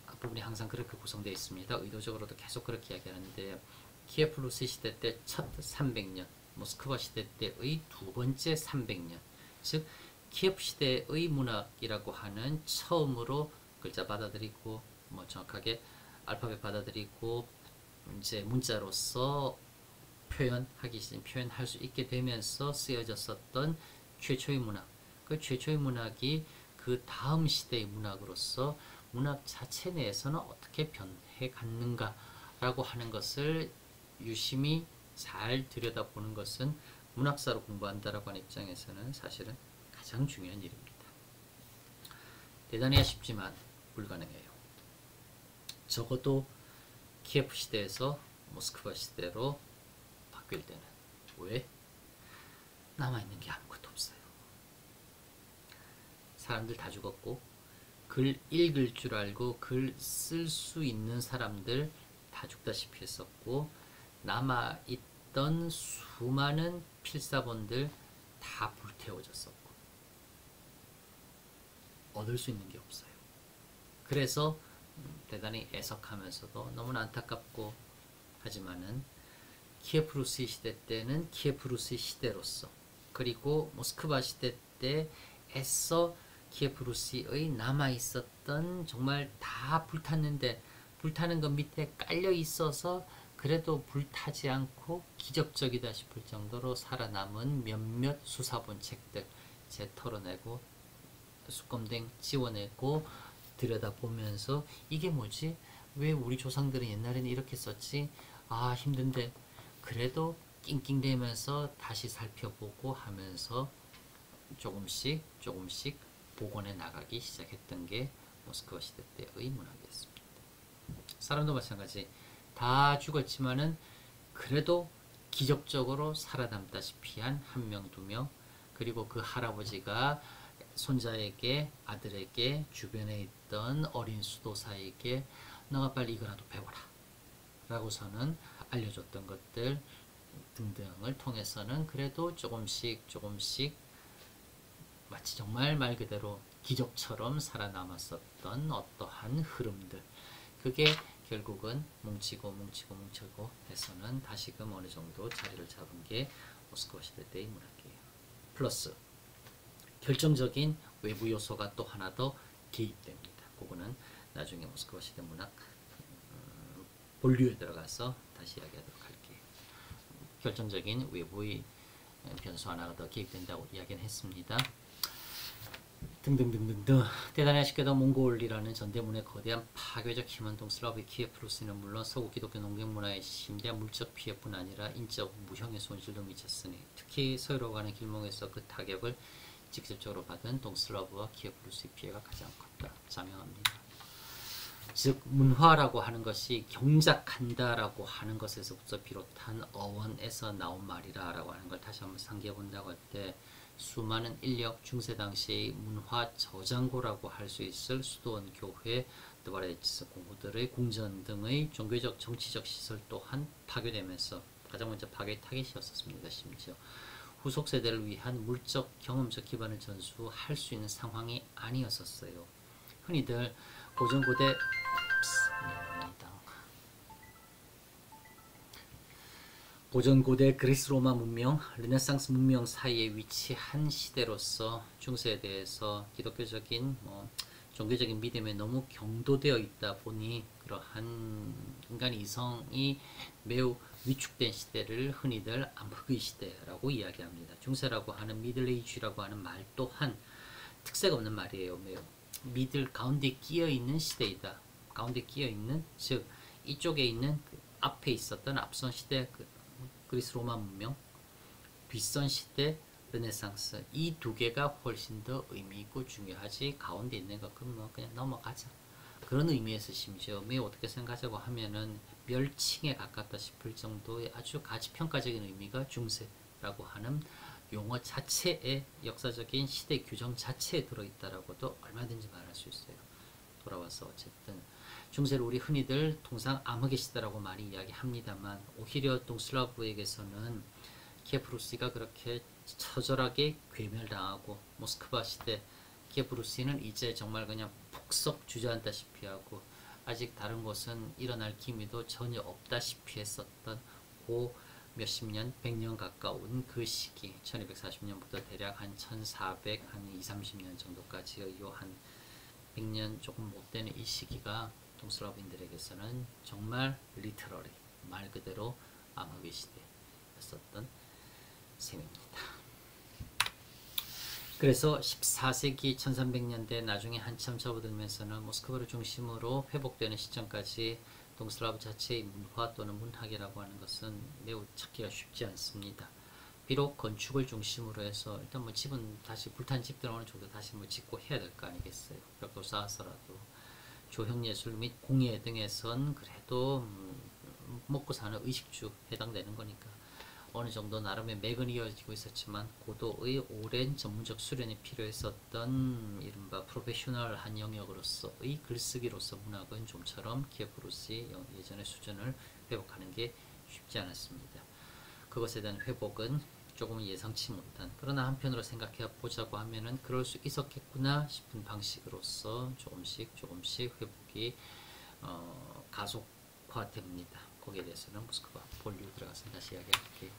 앞부분이 항상 그렇게 구성되어 있습니다. 의도적으로도 계속 그렇게 이야기하는데 키예프 루시 시대 때 첫 300년, 모스크바 시대 때의 두 번째 300년, 즉 키예프 시대의 문학이라고 하는 처음으로 글자 받아들이고 뭐 정확하게 알파벳 받아들이고 이제 문자로서 표현할 수 있게 되면서 쓰여졌었던 최초의 문학. 그 최초의 문학이 그 다음 시대의 문학으로서 문학 자체 내에서는 어떻게 변해 갔는가라고 하는 것을 유심히 잘 들여다보는 것은 문학사로 공부한다라고 하는 입장에서는 사실은 가장 중요한 일입니다. 대단히 아쉽지만 불가능해요. 적어도 키예프 시대에서 모스크바 시대로 바뀔 때는. 왜? 남아있는 게 아무것도 없어요. 사람들 다 죽었고 글 읽을 줄 알고 글 쓸 수 있는 사람들 다 죽다시피 했었고 남아있던 수많은 필사본들 다 불태워졌었고 얻을 수 있는 게 없어요. 그래서 대단히 애석하면서도 너무나 안타깝고 하지만은 키예프 루시 시대 때는 키예프 루시 시대로서 그리고 모스크바 시대 때 애써 키예프 루시의 남아있었던 정말 다 불탔는데 불타는 것 밑에 깔려 있어서 그래도 불타지 않고 기적적이다 싶을 정도로 살아남은 몇몇 수사본 책들 제 털어내고 수검댕 지워내고 들여다보면서 이게 뭐지? 왜 우리 조상들은 옛날에는 이렇게 썼지? 아 힘든데 그래도 낑낑대면서 다시 살펴보고 하면서 조금씩 복원해 나가기 시작했던 게 모스크바 시대 때의 문학이었습니다. 사람도 마찬가지 다 죽었지만은 그래도 기적적으로 살아남다시피 한 한 명, 두 명, 그리고 그 할아버지가 손자에게, 아들에게, 주변에 있던 어린 수도사에게 너가 빨리 이거라도 배워라 라고서는 알려줬던 것들 등등을 통해서는 그래도 조금씩 마치 정말 말 그대로 기적처럼 살아남았었던 어떠한 흐름들, 그게 결국은 뭉치고 해서는 다시금 어느 정도 자리를 잡은 게 모스크바 시대 때의 문학이에요. 플러스 결정적인 외부 요소가 또 하나 더 개입됩니다. 그거는 나중에 모스크바 시대 문학 본류에 들어가서 다시 이야기하도록 할게요. 결정적인 외부의 변수 하나가 더 개입된다고 이야기는 했습니다. 등등등등등. 대단히 아쉽게도 몽골이라는 전대문의 거대한 파괴적 힘은 동슬라브의 키예프 루시는 물론 서구 기독교 농경문화의 심대한 물적 피해뿐 아니라 인적 무형의 손실도 미쳤으니 특히 서유로 가는 길목에서 그 타격을 직접적으로 받은 동슬라브와 키예프 루시의 피해가 가장 컸다. 자명합니다. 즉 문화라고 하는 것이 경작한다라고 하는 것에서부터 비롯한 어원에서 나온 말이라고 하는 걸 다시 한번 상기해 본다고 할 때 수많은 인력, 중세 당시의 문화 저장고라고 할 수 있을 수도원 교회, 드바레츠 공부들의 궁전 등의 종교적, 정치적 시설 또한 파괴되면서 가장 먼저 파괴 타겟이었습니다. 심지어 후속 세대를 위한 물적, 경험적 기반을 전수할 수 있는 상황이 아니었었어요. 흔히들 고전고대 고전고대 그리스 로마 문명, 르네상스 문명 사이에 위치한 시대로서 중세에 대해서 기독교적인 종교적인 믿음에 너무 경도되어 있다 보니 그러한 인간의 이성이 매우 위축된 시대를 흔히들 암흑의 시대라고 이야기합니다. 중세라고 하는 미들에이지라고 하는 말 또한 특색 없는 말이에요. 매우 미들 가운데 끼어 있는 시대이다. 가운데 끼어 있는, 즉 이쪽에 있는 그 앞에 있었던 앞선 시대 그리스 로마 문명, 뒷선 시대 르네상스, 이 두 개가 훨씬 더 의미 있고 중요하지 가운데 있는 것 그냥 넘어가자. 그런 의미에서 심지어 매우 어떻게 생각하자고 하면은 멸칭에 가깝다 싶을 정도의 아주 가치평가적인 의미가 중세라고 하는 용어 자체에 역사적인 시대 규정 자체에 들어있다라고도 얼마든지 말할 수 있어요. 돌아와서 어쨌든 중세를 우리 흔히들 통상 암흑의 시대라고 많이 이야기합니다만 오히려 동슬라브에게서는 키예프 루시가 그렇게 처절하게 괴멸당하고 모스크바 시대 키예프 루시는 이제 정말 그냥 푹썩 주저앉다시피 하고 아직 다른 곳은 일어날 기미도 전혀 없다시피 했었던 그리고 몇십 년, 100년 가까운 그 시기 1240년부터 대략 한 1400, 한 2, 30년 정도까지의 요한 100년 조금 못 되는 이 시기가 동슬라브인들에게서는 정말 리터러리 말 그대로 암흑의 시대였었던 셈입니다. 그래서 14세기 1300년대 나중에 한참 접어들면서는 모스크바를 중심으로 회복되는 시점까지 동슬라브 자체의 문화 또는 문학이라고 하는 것은 매우 찾기가 쉽지 않습니다. 비록 건축을 중심으로 해서 일단 뭐 집은 다시 불탄 집들 어느 정도 다시 뭐 짓고 해야 될 거 아니겠어요. 벽도 쌓아서라도 조형예술 및 공예 등에선 그래도 먹고 사는 의식주 해당되는 거니까 어느 정도 나름의 맥은 이어지고 있었지만 고도의 오랜 전문적 수련이 필요했었던 이른바 프로페셔널한 영역으로서의 글쓰기로서 문학은 좀처럼 키에프로스의 예전의 수준을 회복하는 게 쉽지 않았습니다. 그것에 대한 회복은 조금 예상치 못한, 그러나 한편으로 생각해 보자고 하면은 그럴 수 있었겠구나 싶은 방식으로서 조금씩 회복이 가속화됩니다. 거기에 대해서는 모스크바 본류 들어가서 다시 이야기할게요.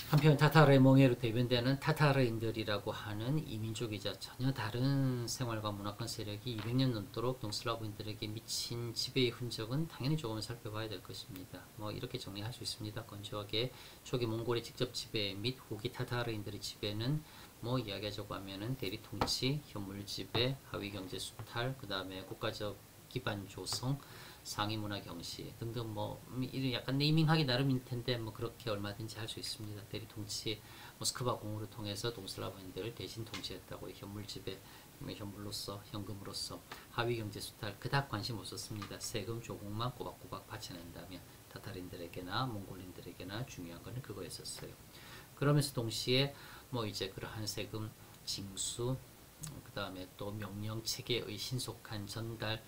한편 타타르의 몽해로 대변되는 타타르인들이라고 하는 이민족이자 전혀 다른 생활과 문화권 세력이 200년 넘도록 동슬라브인들에게 미친 지배의 흔적은 당연히 조금 살펴봐야 될 것입니다. 뭐 이렇게 정리할 수 있습니다. 건조하게 초기 몽골의 직접 지배 및 후기 타타르인들의 지배는 뭐 이야기하자고 하면은 대리 통치, 현물 지배, 하위 경제 수탈, 그 다음에 국가적 기반 조성, 상위 문화 경시 등등 뭐 약간 네이밍하기 나름일 텐데 뭐 그렇게 얼마든지 할 수 있습니다. 대리 통치, 모스크바 공으로 통해서 동슬라브인들을 대신 통치했다고. 현물 지배, 현물로서 현금으로서. 하위 경제 수탈 그닥 관심 없었습니다. 세금 조공만 꼬박꼬박 바쳐낸다면 타타르인들에게나 몽골인들에게나 중요한 거는 그거였었어요. 그러면서 동시에 뭐 이제 그러한 세금 징수, 그 다음에 또 명령 체계의 신속한 전달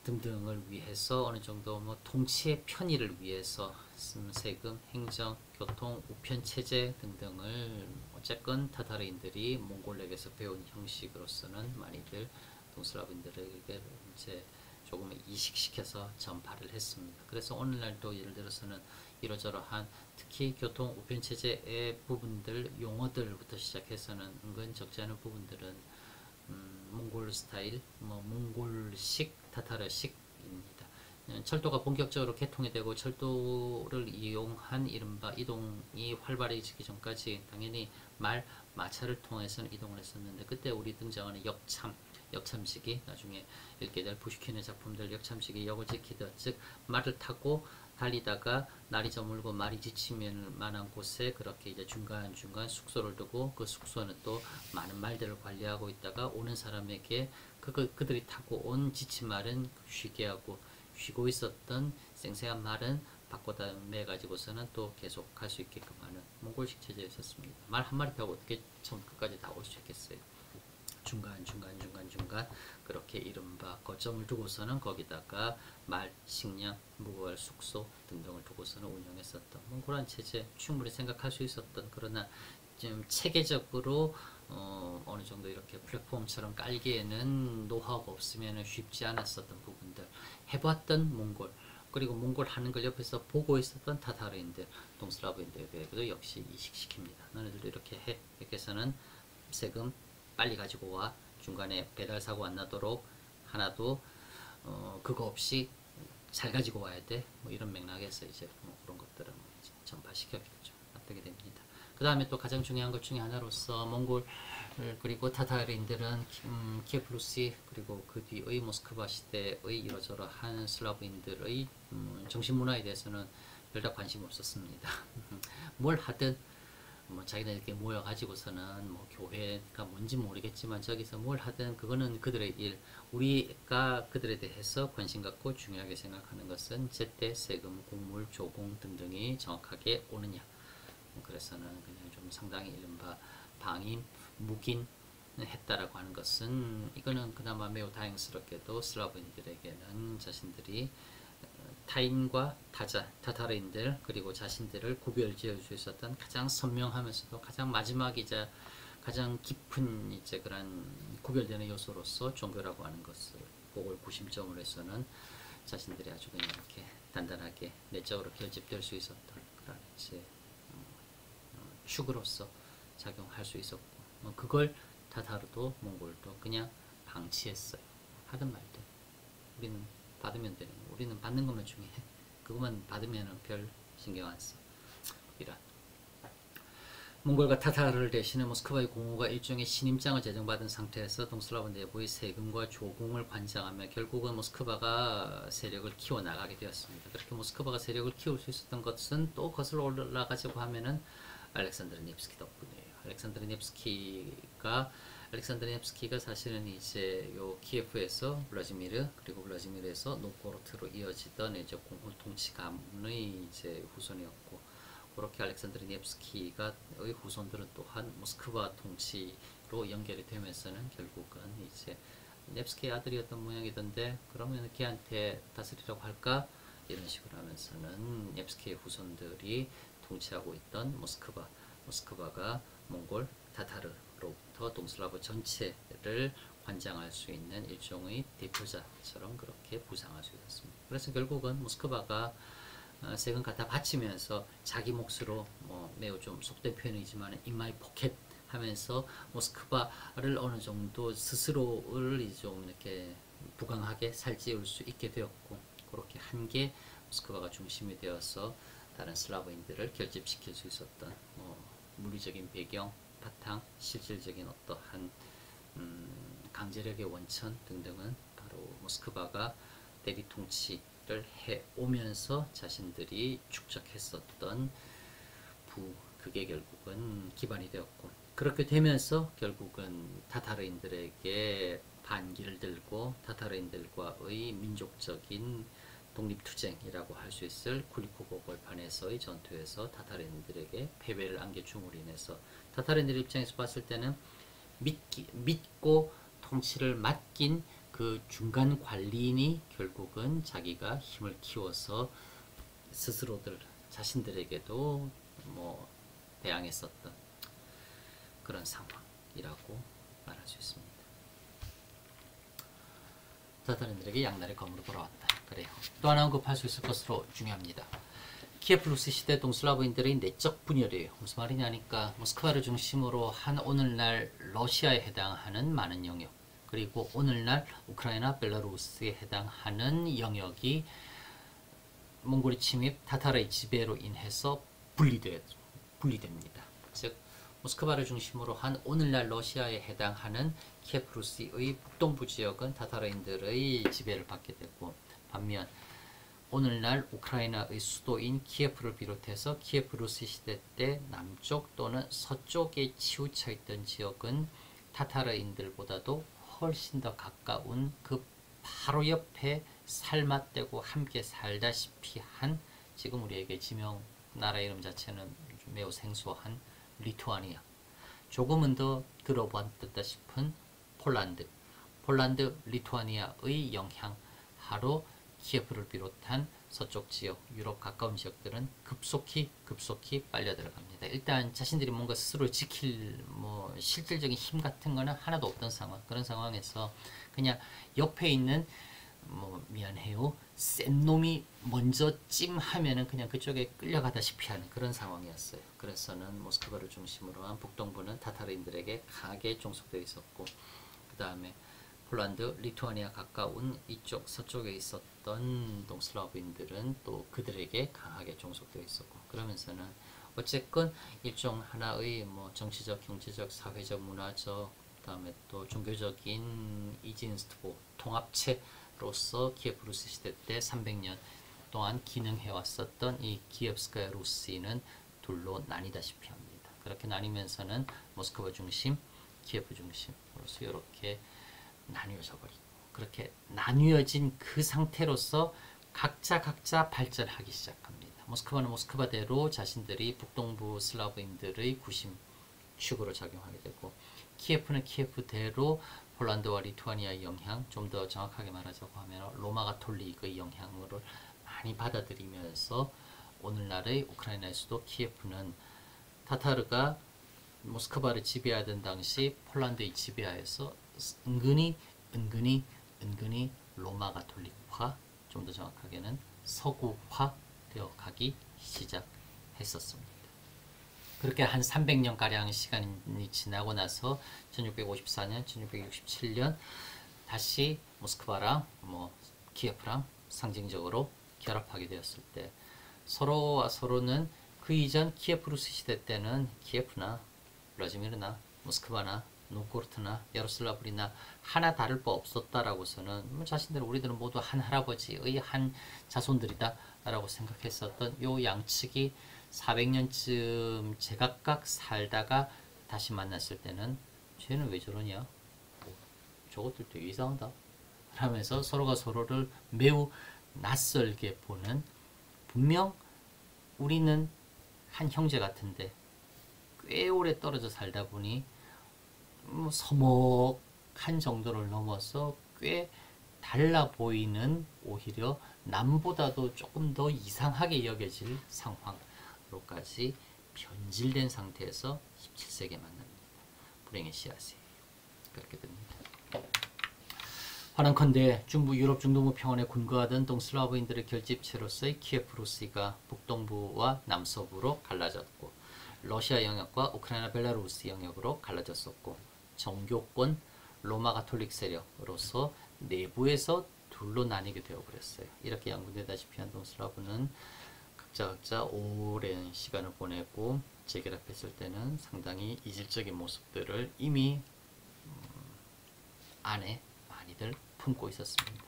등등을 위해서 어느 정도 뭐 통치의 편의를 위해서 세금, 행정, 교통, 우편 체제 등등을 어쨌건 타타르인들이 몽골에게서 배운 형식으로서는 많이들 동슬라브인들에게 이제 조금 이식시켜서 전파를 했습니다. 그래서 오늘날도 예를 들어서는 이러저러한 특히 교통, 우편 체제의 부분들, 용어들부터 시작해서는 은근 적지 않은 부분들은 몽골 스타일, 뭐 몽골식, 타타르식입니다. 철도가 본격적으로 개통이 되고 철도를 이용한 이른바 이동이 활발해지기 전까지 당연히 말, 마차를 통해서는 이동을 했었는데 그때 우리 등장하는 역참식이 나중에 읽게 될 푸시킨의 작품들 역참식이 역을 지키듯, 즉 말을 타고 달리다가 날이 저물고 말이 지치면 만한 곳에 그렇게 이제 중간중간 숙소를 두고 그 숙소는 또 많은 말들을 관리하고 있다가 오는 사람에게 그들이 타고 온 지친 말은 쉬게 하고 쉬고 있었던 생생한 말은 바꿔다 매 가지고서는 또 계속 갈 수 있게끔 하는 몽골식 체제였었습니다. 말 한 마리 타고 어떻게 처음 끝까지 다 올 수 있겠어요. 중간 그렇게 이른바 거점을 두고서는 거기다가 말, 식량, 묵을 숙소 등등을 두고서는 운영했었던 몽골한 체제 충분히 생각할 수 있었던, 그러나 좀 체계적으로 어느 정도 이렇게 플랫폼처럼 깔기에는 노하우가 없으면 쉽지 않았었던 부분들 해봤던 몽골, 그리고 몽골 하는 걸 옆에서 보고 있었던 타타르인들, 동슬라브인들에게도 역시 이식시킵니다. 너네들도 이렇게 해. 이렇게 해서는 세금 빨리 가지고 와. 중간에 배달 사고 안 나도록 하나도 그거 없이 잘 가지고 와야 돼. 뭐 이런 맥락에서 이제 뭐 그런 것들은 이제 전파시켰겠죠. 납득이 됩니다. 그 다음에 또 가장 중요한 것 중에 하나로서 몽골 그리고 타타르인들은 키에프루시 그리고 그 뒤의 모스크바 시대의 이러저러한 슬라브인들의 정신문화에 대해서는 별다 관심 없었습니다. 뭘 하든 뭐 자기네들끼리 모여가지고서는 뭐 교회가 뭔지 모르겠지만 저기서 뭘 하든 그거는 그들의 일, 우리가 그들에 대해서 관심 갖고 중요하게 생각하는 것은 제때 세금, 공물, 조공 등등이 정확하게 오느냐. 그래서는 그냥 좀 상당히 이른바 방임, 묵인 했다라고 하는 것은 이거는 그나마 매우 다행스럽게도 슬라브인들에게는 자신들이 타인과 타자, 타타르인들 그리고 자신들을 구별지을 수 있었던 가장 선명하면서도 가장 마지막이자 가장 깊은 이제 그런 구별되는 요소로서 종교라고 하는 것을 그걸 구심점으로 해서는 자신들이 아주 그냥 이렇게 단단하게 내적으로 결집될 수 있었던 그런 이제 축으로서 작용할 수 있었고 그걸 타타르도 몽골도 그냥 방치했어요. 하든 말든 우리는 받으면 되는 거. 우리는 받는 것만 중요해. 그것만 받으면 별 신경 안 써. 이런 몽골과 타타르를 대신해 모스크바의 공호가 일종의 신임장을 제정받은 상태에서 동슬라브 내부의 세금과 조공을 관장하며 결국은 모스크바가 세력을 키워나가게 되었습니다. 그렇게 모스크바가 세력을 키울 수 있었던 것은 또 거슬러 올라가자고 하면은 알렉산드르 네브스키 덕분이에요. 알렉산드르 네브스키가 사실은 이제 요 키예프에서 블라지미르 그리고 블라지미르에서 노보로트로 이어지던 이제 공호 통치 가문의 이제 후손이었고 그렇게 알렉산드르 네브스키가의 후손들은 또한 모스크바 통치로 연결이 되면서는 결국은 이제 네브스키의 아들이었던 모양이던데 그러면 걔한테 다스리라고 할까 이런 식으로 하면서는 네브스키의 후손들이 통치하고 있던 모스크바가 몽골 타타르로부터 동슬라브 전체를 관장할 수 있는 일종의 대표자처럼 그렇게 부상할 수 있었습니다. 그래서 결국은 모스크바가 세금 갖다 바치면서 자기 몫으로 매우 좀 속된 표현이지만 in my pocket 하면서 모스크바를 어느 정도 스스로를 좀 이렇게 부강하게 살찌울 수 있게 되었고 그렇게 한 게 모스크바가 중심이 되어서 다른 슬라브인들을 결집시킬 수 있었던 물리적인 배경, 바탕, 실질적인 어떠한 강제력의 원천 등등은 바로 모스크바가 대리 통치를 해오면서 자신들이 축적했었던 그게 결국은 기반이 되었고 그렇게 되면서 결국은 타타르인들에게 반기를 들고 타타르인들과의 민족적인 독립투쟁이라고 할 수 있을 쿨리코보 벌판에서의 전투에서 타타르인들에게 패배를 안겨줌으로 인해서 타타르인들 입장에서 봤을 때는 믿고 통치를 맡긴 그 중간 관리인이 결국은 자기가 힘을 키워서 스스로들 자신들에게도 대항했었던 그런 상황이라고 말할 수 있습니다. 타타르인들에게 양날의 검으로 돌아왔다. 그래요. 또 하나 언급할 수 있을 것으로 중요합니다. 키예프 루스 시대 동슬라브인들의 내적 분열이에요. 무슨 말이냐니까 모스크바를 중심으로 한 오늘날 러시아에 해당하는 많은 영역 그리고 오늘날 우크라이나, 벨라루스에 해당하는 영역이 몽골의 침입, 타타르의 지배로 인해서 분리됩니다. 즉 모스크바를 중심으로 한 오늘날 러시아에 해당하는 키예프 루스의 북동부 지역은 타타르인들의 지배를 받게 되고 반면 오늘날 우크라이나의 수도인 키예프를 비롯해서 키예프 루스 시대 때 남쪽 또는 서쪽에 치우쳐 있던 지역은 타타르인들보다도 훨씬 더 가까운 그 바로 옆에 살맛되고 함께 살다시피 한 지금 우리에게 지명 나라 이름 자체는 매우 생소한 리투아니아 조금은 더 들어봤다 싶은 폴란드 리투아니아의 영향하로 키예프를 비롯한 서쪽 지역, 유럽 가까운 지역들은 급속히 빨려 들어갑니다. 일단 자신들이 뭔가 스스로를 지킬 실질적인 힘 같은 거는 하나도 없던 상황. 그런 상황에서 그냥 옆에 있는 미안해요. 센 놈이 먼저 찜하면은 그냥 그쪽에 끌려가다시피 하는 그런 상황이었어요. 그래서는 모스크바를 중심으로 한 북동부는 타타르인들에게 강하게 종속되어 있었고 그 다음에 폴란드, 리투아니아 가까운 이쪽 서쪽에 있었던 동슬라브인들은 또 그들에게 강하게 종속되어 있었고 그러면서는 어쨌건 일종 하나의 정치적, 경제적, 사회적, 문화적 그다음에 또 종교적인 이진스트보 통합체로서 키예프 루스 시대 때 300년 동안 기능해 왔었던 이 키예프스카야 루시는 둘로 나뉘다시피 합니다. 그렇게 나뉘면서는 모스크바 중심, 키예프 중심으로서 이렇게 나뉘어져 버리고 그렇게 나뉘어진 그 상태로서 각자 발전하기 시작합니다. 모스크바는 모스크바대로 자신들이 북동부 슬라브인들의 구심축으로 작용하게 되고 키예프는 키예프대로 폴란드와 리투아니아의 영향 좀 더 정확하게 말하자고 하면 로마 가톨릭의 영향을 많이 받아들이면서 오늘날의 우크라이나의 수도 키예프는 타타르가 모스크바를 지배하던 당시 폴란드의 지배하에서 은근히 로마 가톨릭화 좀 더 정확하게는 서구화되어 가기 시작했었습니다. 그렇게 한 300년가량 시간이 지나고 나서 1654년, 1667년 다시 모스크바랑 키예프랑 상징적으로 결합하게 되었을 때 서로와 서로는 그 이전 키예프 루스 시대 때는 키예프나 블라지미르나 모스크바나 노코르트나 야로슬라브리나 하나 다를 바 없었다라고서는 자신들 우리들은 모두 한 할아버지의 한 자손들이다 라고 생각했었던 요 양측이 400년쯤 제각각 살다가 다시 만났을 때는 쟤는 왜 저러냐, 저것들 되게 이상하다 하면서 서로가 서로를 매우 낯설게 보는, 분명 우리는 한 형제 같은데 꽤 오래 떨어져 살다 보니 서먹한 정도를 넘어서 꽤 달라 보이는, 오히려 남보다도 조금 더 이상하게 여겨질 상황으로까지 변질된 상태에서 17세기에 만납니다. 불행의 씨앗이 그렇게 됩니다. 환원컨대 중부 유럽 중동부 평원에 군거하던 동슬라브인들의 결집체로서의 키예프 루스가 북동부와 남서부로 갈라졌고 러시아 영역과 우크라이나 벨라루스 영역으로 갈라졌었고 정교권 로마 가톨릭 세력으로서 내부에서 둘로 나뉘게 되어버렸어요. 이렇게 양분되다시피 한 동슬라브는 각자 오랜 시간을 보내고 재결합했을 때는 상당히 이질적인 모습들을 이미 안에 많이들 품고 있었습니다.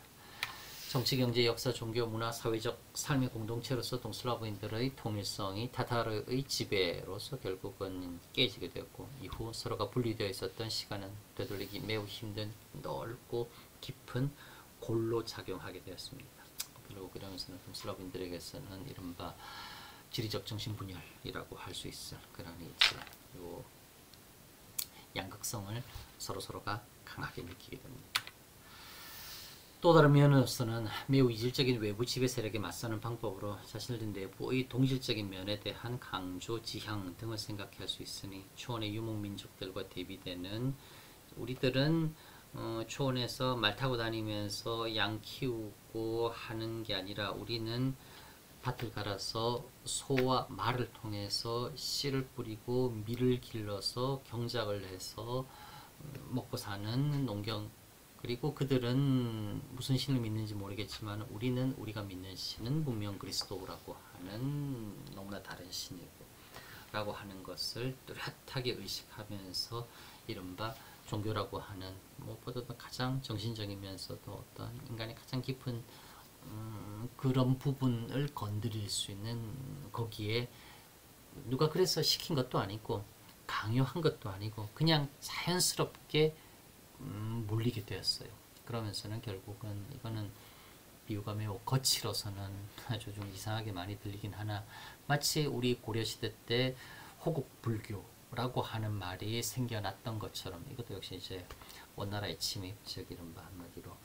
정치, 경제, 역사, 종교, 문화, 사회적 삶의 공동체로서 동슬라브인들의 통일성이 타타르의 지배로서 결국은 깨지게 되었고 이후 서로가 분리되어 있었던 시간은 되돌리기 매우 힘든 넓고 깊은 골로 작용하게 되었습니다. 결국 그러면서는 동슬라브인들에게서는 이른바 지리적 정신분열이라고 할 수 있을 그런 이제 요 양극성을 서로가 강하게 느끼게 됩니다. 또 다른 면으로서는 매우 이질적인 외부 지배 세력에 맞서는 방법으로 자신들 내부의 동질적인 면에 대한 강조, 지향 등을 생각할 수 있으니 초원의 유목민족들과 대비되는 우리들은 초원에서 말 타고 다니면서 양 키우고 하는 게 아니라 우리는 밭을 갈아서 소와 말을 통해서 씨를 뿌리고 밀을 길러서 경작을 해서 먹고 사는 농경, 그리고 그들은 무슨 신을 믿는지 모르겠지만 우리는 우리가 믿는 신은 분명 그리스도라고 하는 너무나 다른 신이고 라고 하는 것을 뚜렷하게 의식하면서 이른바 종교라고 하는 무엇보다도 가장 정신적이면서도 어떤 인간의 가장 깊은 그런 부분을 건드릴 수 있는, 거기에 누가 그래서 시킨 것도 아니고 강요한 것도 아니고 그냥 자연스럽게 몰리게 되었어요. 그러면서는 결국은 이거는 비유가 매우 거칠어서는 아주 좀 이상하게 많이 들리긴 하나 마치 우리 고려시대 때 호국불교라고 하는 말이 생겨났던 것처럼 이것도 역시 이제 원나라의 침입, 즉 이른바 한마디로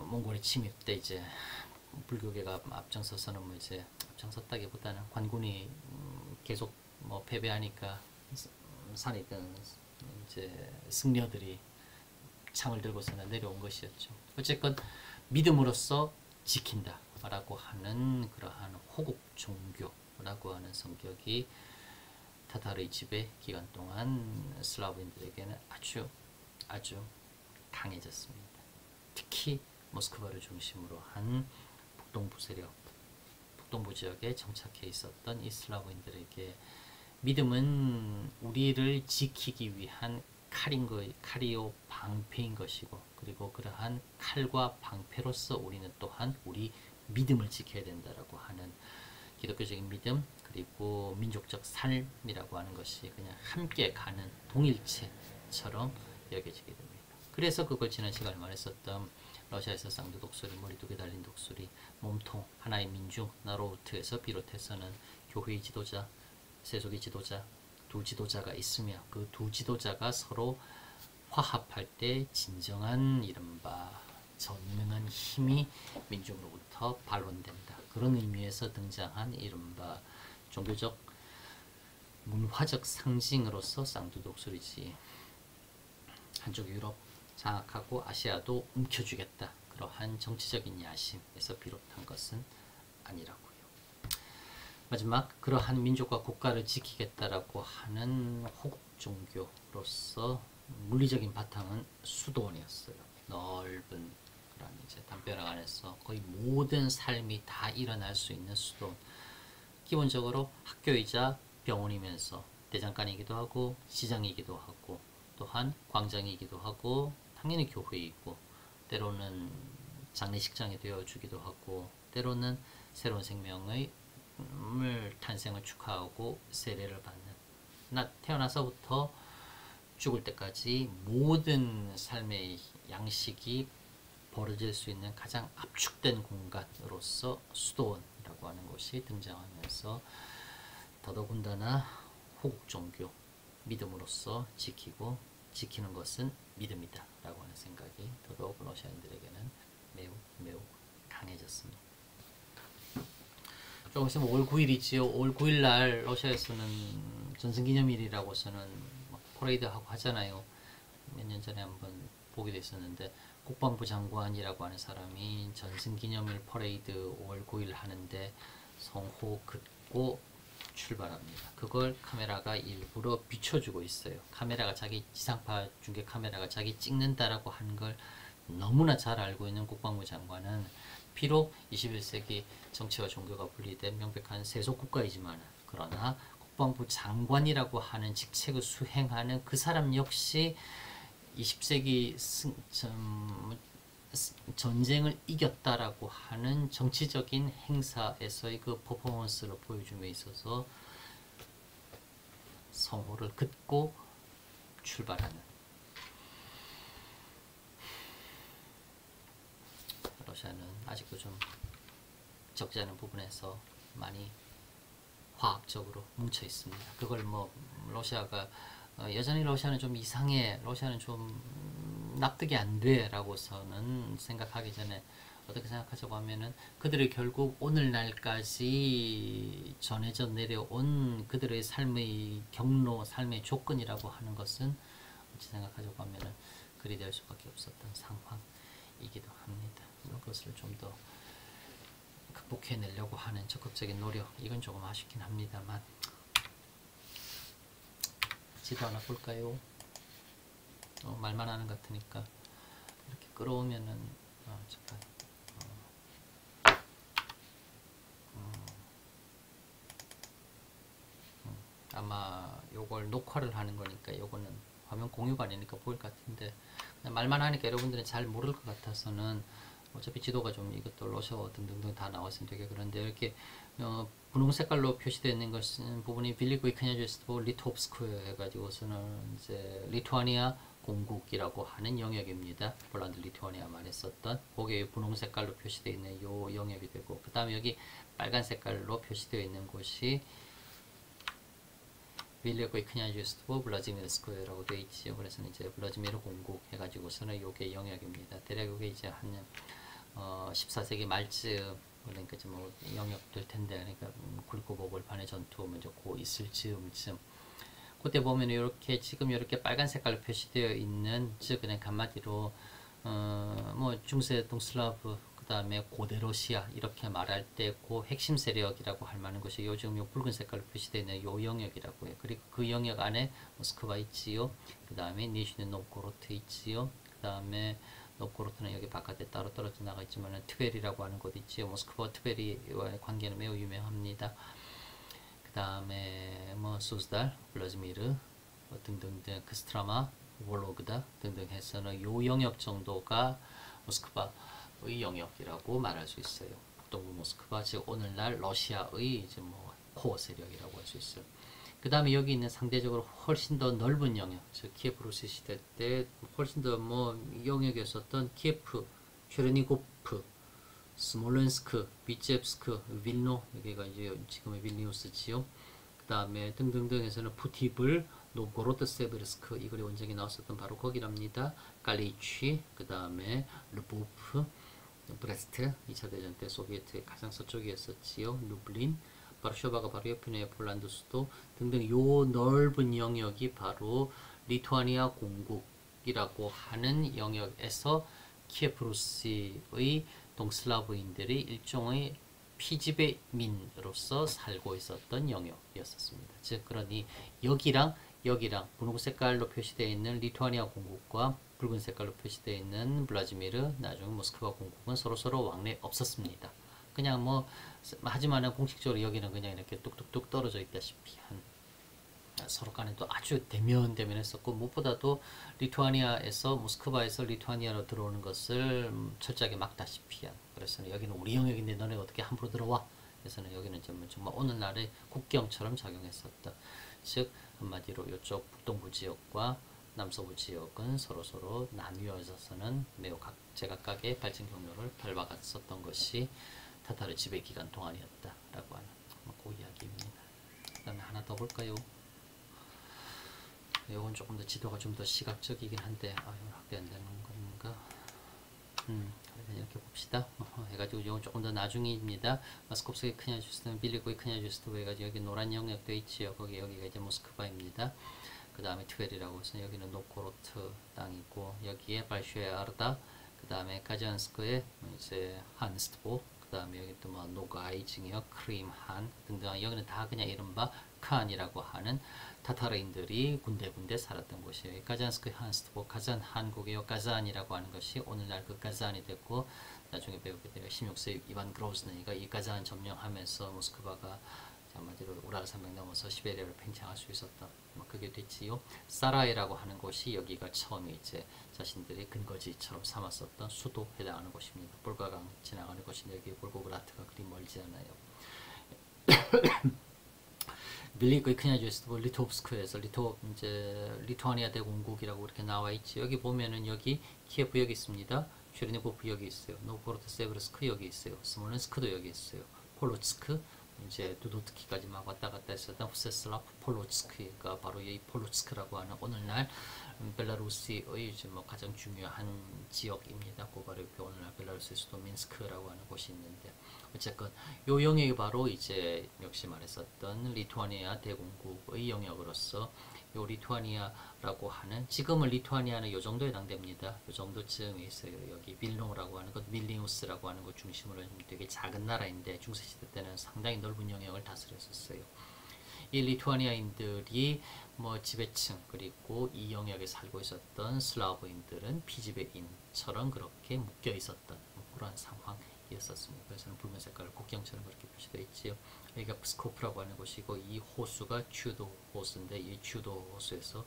몽골의 침입 때 이제 불교계가 앞장서서는 뭐 이제 앞장섰다기보다는 관군이 계속 뭐 패배하니까 산에 있던 이제 승려들이 창을 들고서는 내려온 것이었죠. 어쨌건 믿음으로써 지킨다라고 하는 그러한 호국 종교라고 하는 성격이 타타르의 지배 기간 동안 슬라브인들에게는 아주 강해졌습니다. 특히 모스크바를 중심으로 한 북동부 세력, 북동부 지역에 정착해 있었던 이 슬라브인들에게 믿음은 우리를 지키기 위한 칼이요 방패인 것이고, 그리고 그러한 칼과 방패로서 우리는 또한 우리 믿음을 지켜야 된다라고 하는 기독교적인 믿음, 그리고 민족적 삶이라고 하는 것이 그냥 함께 가는 동일체처럼 여겨지게 됩니다. 그래서 그걸 지난 시간에 말했었던 러시아에서 쌍두 독수리, 머리 두 개 달린 독수리, 몸통, 하나의 민중, 나로우트에서 비롯해서는 교회의 지도자, 세속의 지도자, 두 지도자가 있으며 그 두 지도자가 서로 화합할 때 진정한 이른바 전능한 힘이 민중으로부터 반론된다. 그런 의미에서 등장한 이른바 종교적 문화적 상징으로서 쌍두 독수리지, 한쪽 유럽 장악하고 아시아도 움켜쥐겠다. 그러한 정치적인 야심에서 비롯한 것은 아니라고요. 마지막, 그러한 민족과 국가를 지키겠다라고 하는 호국 종교로서 물리적인 바탕은 수도원이었어요. 넓은 그런 이제 담벼락 안에서 거의 모든 삶이 다 일어날 수 있는 수도원. 기본적으로 학교이자 병원이면서 대장간이기도 하고 시장이기도 하고 또한 광장이기도 하고 당연히 교회이고 때로는 장례식장이 되어주기도 하고 때로는 새로운 생명의 탄생을 축하하고 세례를 받는, 태어나서부터 죽을 때까지 모든 삶의 양식이 벌어질 수 있는 가장 압축된 공간으로서 수도원이라고 하는 곳이 등장하면서 더더군다나 호국 종교, 믿음으로써 지키는 것은 믿음이다 라고 하는 생각이 더더욱 러시아인들에게는 매우 강해졌습니다. 조금 있으면 5월 9일이지요. 5월 9일 날 러시아에서는 전승기념일이라고서는 퍼레이드하고 하잖아요. 몇 년 전에 한번 보기도 했었는데 국방부 장관이라고 하는 사람이 전승기념일 퍼레이드 5월 9일 하는데 성호 긋고 출발합니다. 그걸 카메라가 일부러 비춰주고 있어요. 카메라가 자기 지상파 중계 카메라가 자기 찍는다라고 하는 걸 너무나 잘 알고 있는 국방부 장관은 비록 21세기 정치와 종교가 분리된 명백한 세속 국가이지만 그러나 국방부 장관이라고 하는 직책을 수행하는 그 사람 역시 20세기 전쟁을 이겼다라고 하는 정치적인 행사에서의 그 퍼포먼스를 보여줌에 있어서 성호를 긋고 출발하는, 러시아는 아직도 좀 적지 않은 부분에서 많이 화학적으로 뭉쳐 있습니다. 그걸 러시아가 여전히 러시아는 좀 이상해, 러시아는 좀 납득이 안 돼 라고서는 생각하기 전에 어떻게 생각하자고 하면은 그들이 결국 오늘날까지 전해져 내려온 그들의 삶의 경로, 삶의 조건이라고 하는 것은 어찌 생각하자고 하면은 그리 될 수밖에 없었던 상황이기도 합니다. 물론 그것을 좀 더 극복해내려고 하는 적극적인 노력, 이건 조금 아쉽긴 합니다만 지도 하나 볼까요? 말만 하는 것 같으니까 이렇게 끌어오면은 잠깐 아마 요걸 녹화를 하는 거니까 요거는 화면 공유가 아니니까 보일 것 같은데 그냥 말만 하니까 여러분들은 잘 모를 것 같아서는 어차피 지도가 좀 이것도 러시아어 등등등 다 나왔으면 되게 그런데 이렇게 분홍 색깔로 표시되어 있는 것은 부분이 빌리고이 크냐제스토 리토프스크 해가지고서는 이제 리투아니아 공국이라고 하는 영역입니다. 폴란드 리투아니아 말에 썼던 거기에 분홍 색깔로 표시되어 있는 요 영역이 되고 그 다음에 여기 빨간 색깔로 표시되어 있는 곳이 빌리고이 크냐제스토 블라지미르스크라고 되어 있지요. 그래서 이제 블라지미르 공국 해가지고서는 요게 영역입니다. 대략 요게 이제 한 14세기 말쯤 그러니까 뭐 영역 될 텐데 그러니까 굴고보골판의 전투 먼저 고 있을 즈음쯤 그때 보면 이렇게 지금 이렇게 빨간 색깔로 표시되어 있는 즉 그냥 한마디로 뭐 중세 동슬라브 그 다음에 고대 러시아 이렇게 말할 때 그 핵심 세력이라고 할 만한 것이 요즘 요 붉은 색깔로 표시되어 있는 요 영역이라고 해요. 그리고 그 영역 안에 모스크바 있지요. 그 다음에 니슈니 노브고로트 있지요. 그 다음에 노브고로트는 여기 바깥에 따로 떨어져 나가 있지만 트벨이라고 하는 곳 있지요. 모스크바 트벨이와의 관계는 매우 유명합니다. 그 다음에 뭐 수즈달, 블라즈미르 등등등 크스트라마, 월로그다 등등 해서는 요 영역 정도가 모스크바의 영역이라고 말할 수 있어요. 북동부 모스크바 즉 오늘날 러시아의 이제 뭐 코어 세력이라고 할 수 있어요. 그 다음에 여기 있는 상대적으로 훨씬 더 넓은 영역, 즉 키예프 루시 시대 때 훨씬 더 뭐 영역이었었던 키예프, 체르니고프, 스몰렌스크, 비체프스크, 윌노 여기가 이제 지금의 윌니우스지요. 그 다음에 등등등 해서는 푸티블, 노브고로드세베르스크 이 글이 원작이 나왔었던 바로 거기랍니다. 갈리치, 그 다음에 르보프, 브레스트 2차 대전 때 소비에트의 가장 서쪽이었었지요. 루블린, 바르쇼바가 바로 옆이네요. 폴란드 수도 등등 요 넓은 영역이 바로 리투아니아 공국이라고 하는 영역에서 키예프 루스의 동슬라브인들이 일종의 피지배민으로서 살고 있었던 영역이었습니다. 즉 그러니 여기랑 분홍 색깔로 표시되어 있는 리투아니아 공국과 붉은 색깔로 표시되어 있는 블라지미르 나중에 모스크바 공국은 서로 왕래 없었습니다. 그냥 뭐 하지만은 공식적으로 여기는 그냥 이렇게 뚝뚝뚝 떨어져 있다시피 한 서로 간에 또 아주 대면했었고 무엇보다도 리투아니아에서 모스크바에서 리투아니아로 들어오는 것을 철저하게 막다시피 한 그래서 여기는 우리 영역인데 너네 어떻게 함부로 들어와? 그래서는 여기는 정말 오늘날의 국경처럼 작용했었다. 즉 한마디로 이쪽 북동부 지역과 남서부 지역은 서로 나뉘어져서는 매우 제각각의 발전 경로를 밟아갔었던 것이 타타르 지배 기간 동안이었다라고 하는 그 이야기입니다. 그다음에 하나 더 볼까요? 이건 조금 더 지도가 좀 더 시각적이긴 한데 이건 확대 안 되는 건가? 이렇게 봅시다. 해가지고 이건 조금 더 나중입니다. 마스콥스키 크냐주스트는 빌리고이 크냐주스트 해가지고 여기 노란 영역 되어 있지요. 여기가 이제 모스크바입니다. 그 다음에 트웰이라고 해서 여기는 노코로트 땅이고 여기에 발슈에 아르다 그 다음에 가지안스크에 이제 한스트보 그 다음에 여기 또 뭐 노가이 징역 크림한 등등 여기는 다 그냥 이른바 칸이라고 하는 타타르인들이 군데군데 살았던 곳이에요. 가잔스크 한스트보 가잔 한국이요. 가잔이라고 하는 것이 오늘날 그 가잔이 됐고 나중에 배우게 돼요. 16세 이반 그로즈느이가 이 가잔 점령하면서 모스크바가 한마디로 우랄 산맥 넘어서 시베리아를 팽창할 수 있었던 그게 됐지요. 사라이라고 하는 곳이 여기가 처음에 이제 자신들의 근거지처럼 삼았었던 수도 해당하는 곳입니다. 볼가강 지나가는 곳인데 여기 볼고그라트가 그리 멀지 않아요. 밀리그의 크냐주스트 리토브스크에서 리투아니아 대공국이라고 이렇게 나와 있지. 여기 보면은 여기 키예프 여기 있습니다. 쉐르니고프 여기 있어요. 노보로트 세브르스크 여기 있어요. 스몰렌스크도 여기 있어요. 폴로츠크 이제 두도트키까지 막 왔다 갔다 했었던 후세슬라프 폴로츠크가 바로 이 폴로츠크라고 하는 오늘날 벨라루스의 이제 뭐 가장 중요한 지역입니다. 그 바로 옆에 오늘날 벨라루스의 수도 민스크라고 하는 곳이 있는데 어쨌건 요 영역이 바로 이제 역시 말했었던 리투아니아 대공국의 영역으로서 요 리투아니아라고 하는 지금은 리투아니아는 요 정도에 해당됩니다. 요 정도쯤에 있어요. 여기 빌노라고 하는 것, 밀니우스라고 하는 것 중심으로 되게 작은 나라인데 중세시대 때는 상당히 넓은 영역을 다스렸었어요. 이 리투아니아인들이 뭐 지배층 그리고 이 영역에 살고 있었던 슬라브인들은 피지배인처럼 그렇게 묶여 있었던 그런 상황이었습니다. 그래서 붉은 색깔 국경처럼 그렇게 표시되어 있지요. 여기가 프스코프라고 하는 곳이고 이 호수가 튜도 호수인데 이 튜도 호수에서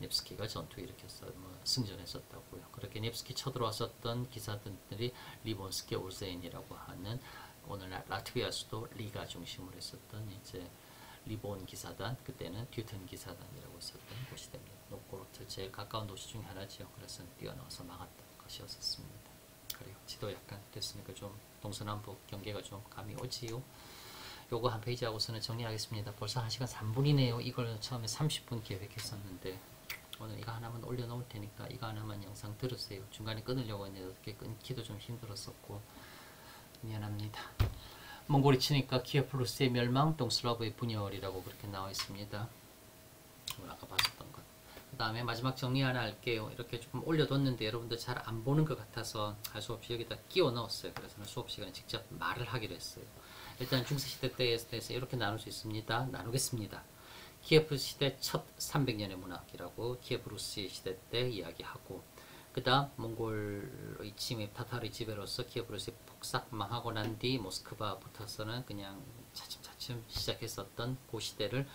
넵스키가 전투 일으켰어 승전했었다고요. 그렇게 넵스키 쳐들어왔었던 기사들이 리본스키 올세인이라고 하는 오늘날 라트비아 수도 리가 중심으로 했었던 이제 리본 기사단 그때는 듀튼 기사단이라고 했었던 곳이 됩니다. 노코로트 제일 가까운 도시 중에 하나죠. 그래서 뛰어나와서 막았던 것이었습니다. 그래요. 지도 약간 됐으니까 좀 동서남북 경계가 좀 감이 오지요. 요거 한 페이지 하고서는 정리하겠습니다. 벌써 1시간 3분이네요. 이걸 처음에 30분 계획했었는데 오늘 이거 하나만 올려놓을 테니까 이거 하나만 영상 들으세요. 중간에 끊으려고 했는데 어떻게 끊기도 좀 힘들었었고 미안합니다. 몽골이 치니까 키예프 루스의 멸망, 동슬라브의 분열이라고 그렇게 나와 있습니다. 아까 봤었던 것. 그 다음에 마지막 정리 하나 할게요. 이렇게 조금 올려뒀는데 여러분들 잘 안 보는 것 같아서 할 수 없이 여기다 끼워 넣었어요. 그래서 수업 시간에 직접 말을 하기로 했어요. 일단 중세시대 때에 대해서 이렇게 나눌 수 있습니다. 나누겠습니다. 키예프 시대 첫 300년의 문학이라고 키예프 루스 시대 때 이야기하고 그 다음 몽골의 침입 타타르의 지배로서 키예프 루스의 폭삭 망하고 난 뒤 모스크바부터서는 그냥 차츰차츰 시작했었던 그 시대를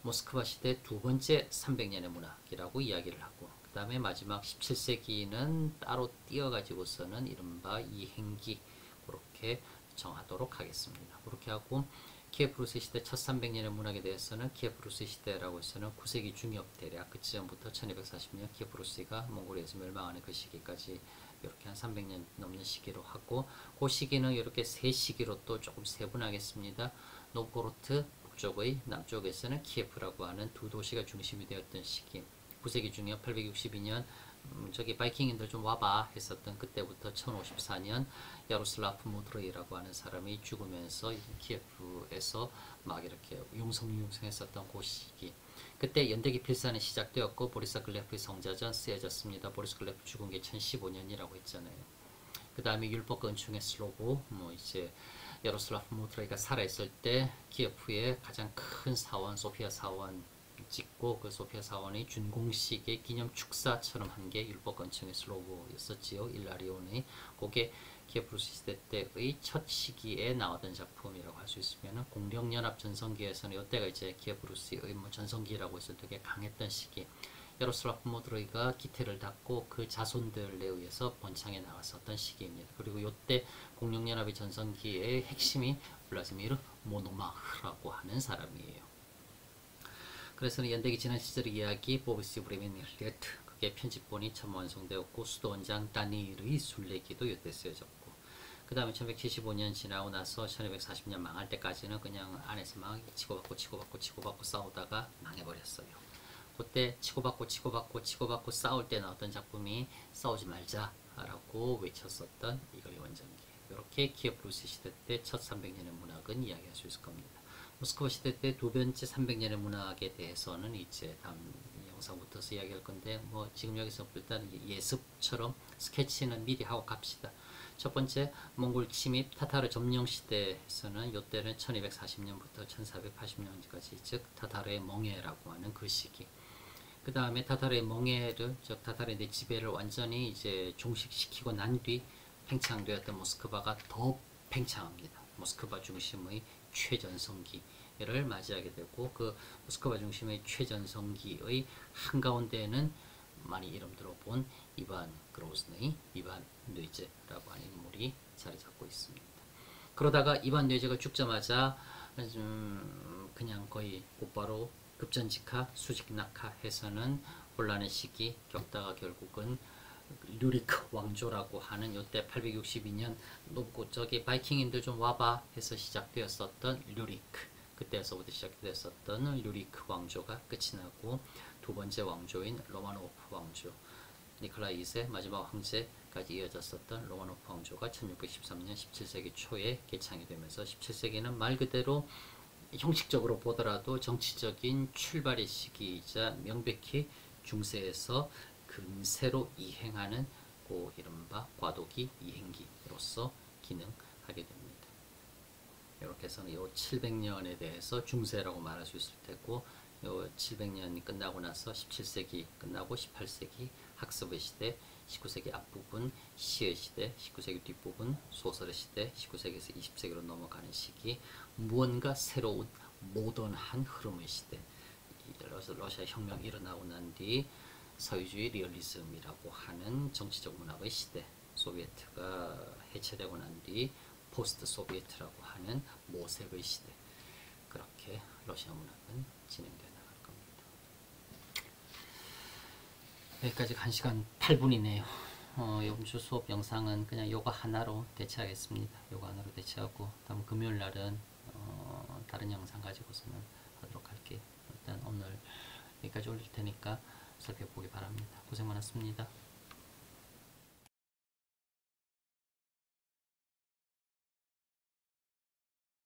모스크바 시대 두 번째 300년의 문학이라고 이야기를 하고 그 다음에 마지막 17세기는 따로 띄어가지고서는 이른바 이행기 그렇게 정하도록 하겠습니다. 그렇게 하고 키예프 루스 시대 첫 300년의 문학에 대해서는 키예프 루스 시대라고 해서는 9세기 중엽 대략 그쯤부터 1240년 키예프 루스가 몽골에서 멸망하는 그 시기까지 이렇게 한 300년 넘는 시기로 하고 그 시기는 이렇게 세 시기로 또 조금 세분하겠습니다. 노보로트 북쪽의 남쪽에서는 키예프라고 하는 두 도시가 중심이 되었던 시기 9세기 중엽 862년 저기 바이킹인들 좀 와봐 했었던 그때부터 1054년 야로슬라프 무드르이라고 하는 사람이 죽으면서 키예프에서 막 이렇게 융성했었던 그 시기 그때 연대기 필사는 시작되었고 보리스 글레프의 성자전 쓰여졌습니다. 보리스 글레프 죽은 게 1015년이라고 했잖아요. 그 다음에 율법과 은총의 슬로보, 뭐 이제 야로슬라프 모드라이가 살아있을 때 키예프의 가장 큰 사원 소피아 사원 찍고 그 소피아 사원의 준공식의 기념 축사처럼 한 게 율법과 은총의 슬로보였었지요. 일라리온의 그게 키예프 시대 때의 첫 시기에 나왔던 작품이라고 할 수 있으면 공력연합 전성기에서는 이때가 이제 키예프 루스의 뭐 전성기라고 해서 되게 강했던 시기. 야로슬라프 모드로이가 기태를 닫고 그 자손들에 의해서 번창해 나갔었던 시기입니다. 그리고 이때 공력연합의 전성기의 핵심이 블라디미르 모노마흐라고 하는 사람이에요. 그래서 연대기 지난 시절의 이야기 보비스 브레미니르트 그게 편집본이 처음 완성되었고 수도원장 다니엘의 순례기도 이때 쓰여졌고 그 다음에 1175년 지나고 나서 1240년 망할 때까지는 그냥 안에서 막 치고받고 싸우다가 망해버렸어요. 그때 치고받고 싸울 때 나왔던 작품이 싸우지 말자라고 외쳤었던 이거의 원전기. 이렇게 키예프 루스 시대 때 첫 300년의 문학은 이야기할 수 있을 겁니다. 모스크바 시대 때 두 번째 300년의 문학에 대해서는 이제 다음 영상부터서 이야기할 건데 뭐 지금 여기서 일단 예습처럼 스케치는 미리 하고 갑시다. 첫 번째 몽골 침입 타타르 점령 시대에서는 이때는 1240년부터 1480년까지 즉 타타르의 멍해라고 하는 그 시기. 그 다음에 타타르의 멍해를 즉 타타르의 지배를 완전히 이제 종식시키고 난 뒤 팽창되었던 모스크바가 더 팽창합니다. 모스크바 중심의 최전성기를 맞이하게 되고 그 모스크바 중심의 최전성기의 한가운데에는 많이 이름 들어본 이반 그로즈네이, 이반 뇌제라고 하는 인물이 자리 잡고 있습니다. 그러다가 이반 뇌제가 죽자마자 그냥 거의 곧바로 급전직하, 수직낙하 해서는 혼란의 시기 겪다가 결국은 류리크 왕조라고 하는 요때 862년 높고 저기 바이킹인들 좀 와봐 해서 시작되었었던 류리크 그때서부터 시작되었었던 류리크 왕조가 끝이 나고 두 번째 왕조인 로마노프 왕조 니콜라이 2세 마지막 황제까지 이어졌었던 로마노프 왕조가 1613년 17세기 초에 개창이 되면서 17세기는 말 그대로 형식적으로 보더라도 정치적인 출발의 시기이자 명백히 중세에서 금세로 이행하는 그 이른바 과도기 이행기로서 기능하게 됩니다. 이렇게 해서 이 700년에 대해서 중세라고 말할 수 있을 테고 이 700년이 끝나고 나서 17세기 끝나고 18세기 학습의 시대, 19세기 앞부분 시의 시대, 19세기 뒷부분 소설의 시대, 19세기에서 20세기로 넘어가는 시기 무언가 새로운 모던한 흐름의 시대 러시아 혁명이 일어나고 난 뒤 사회주의 리얼리즘이라고 하는 정치적 문학의 시대 소비에트가 해체되고 난 뒤 포스트 소비에트라고 하는 모색의 시대 그렇게 러시아 문학은 진행되어 나갈 겁니다. 여기까지 1시간 8분이네요. 이번 주 수업 영상은 그냥 요거 하나로 대체하겠습니다. 요거 하나로 대체하고 다음 금요일 날은 다른 영상 가지고서는 하도록 할게요. 일단 오늘 여기까지 올릴 테니까 살펴보기 바랍니다. 고생 많았습니다.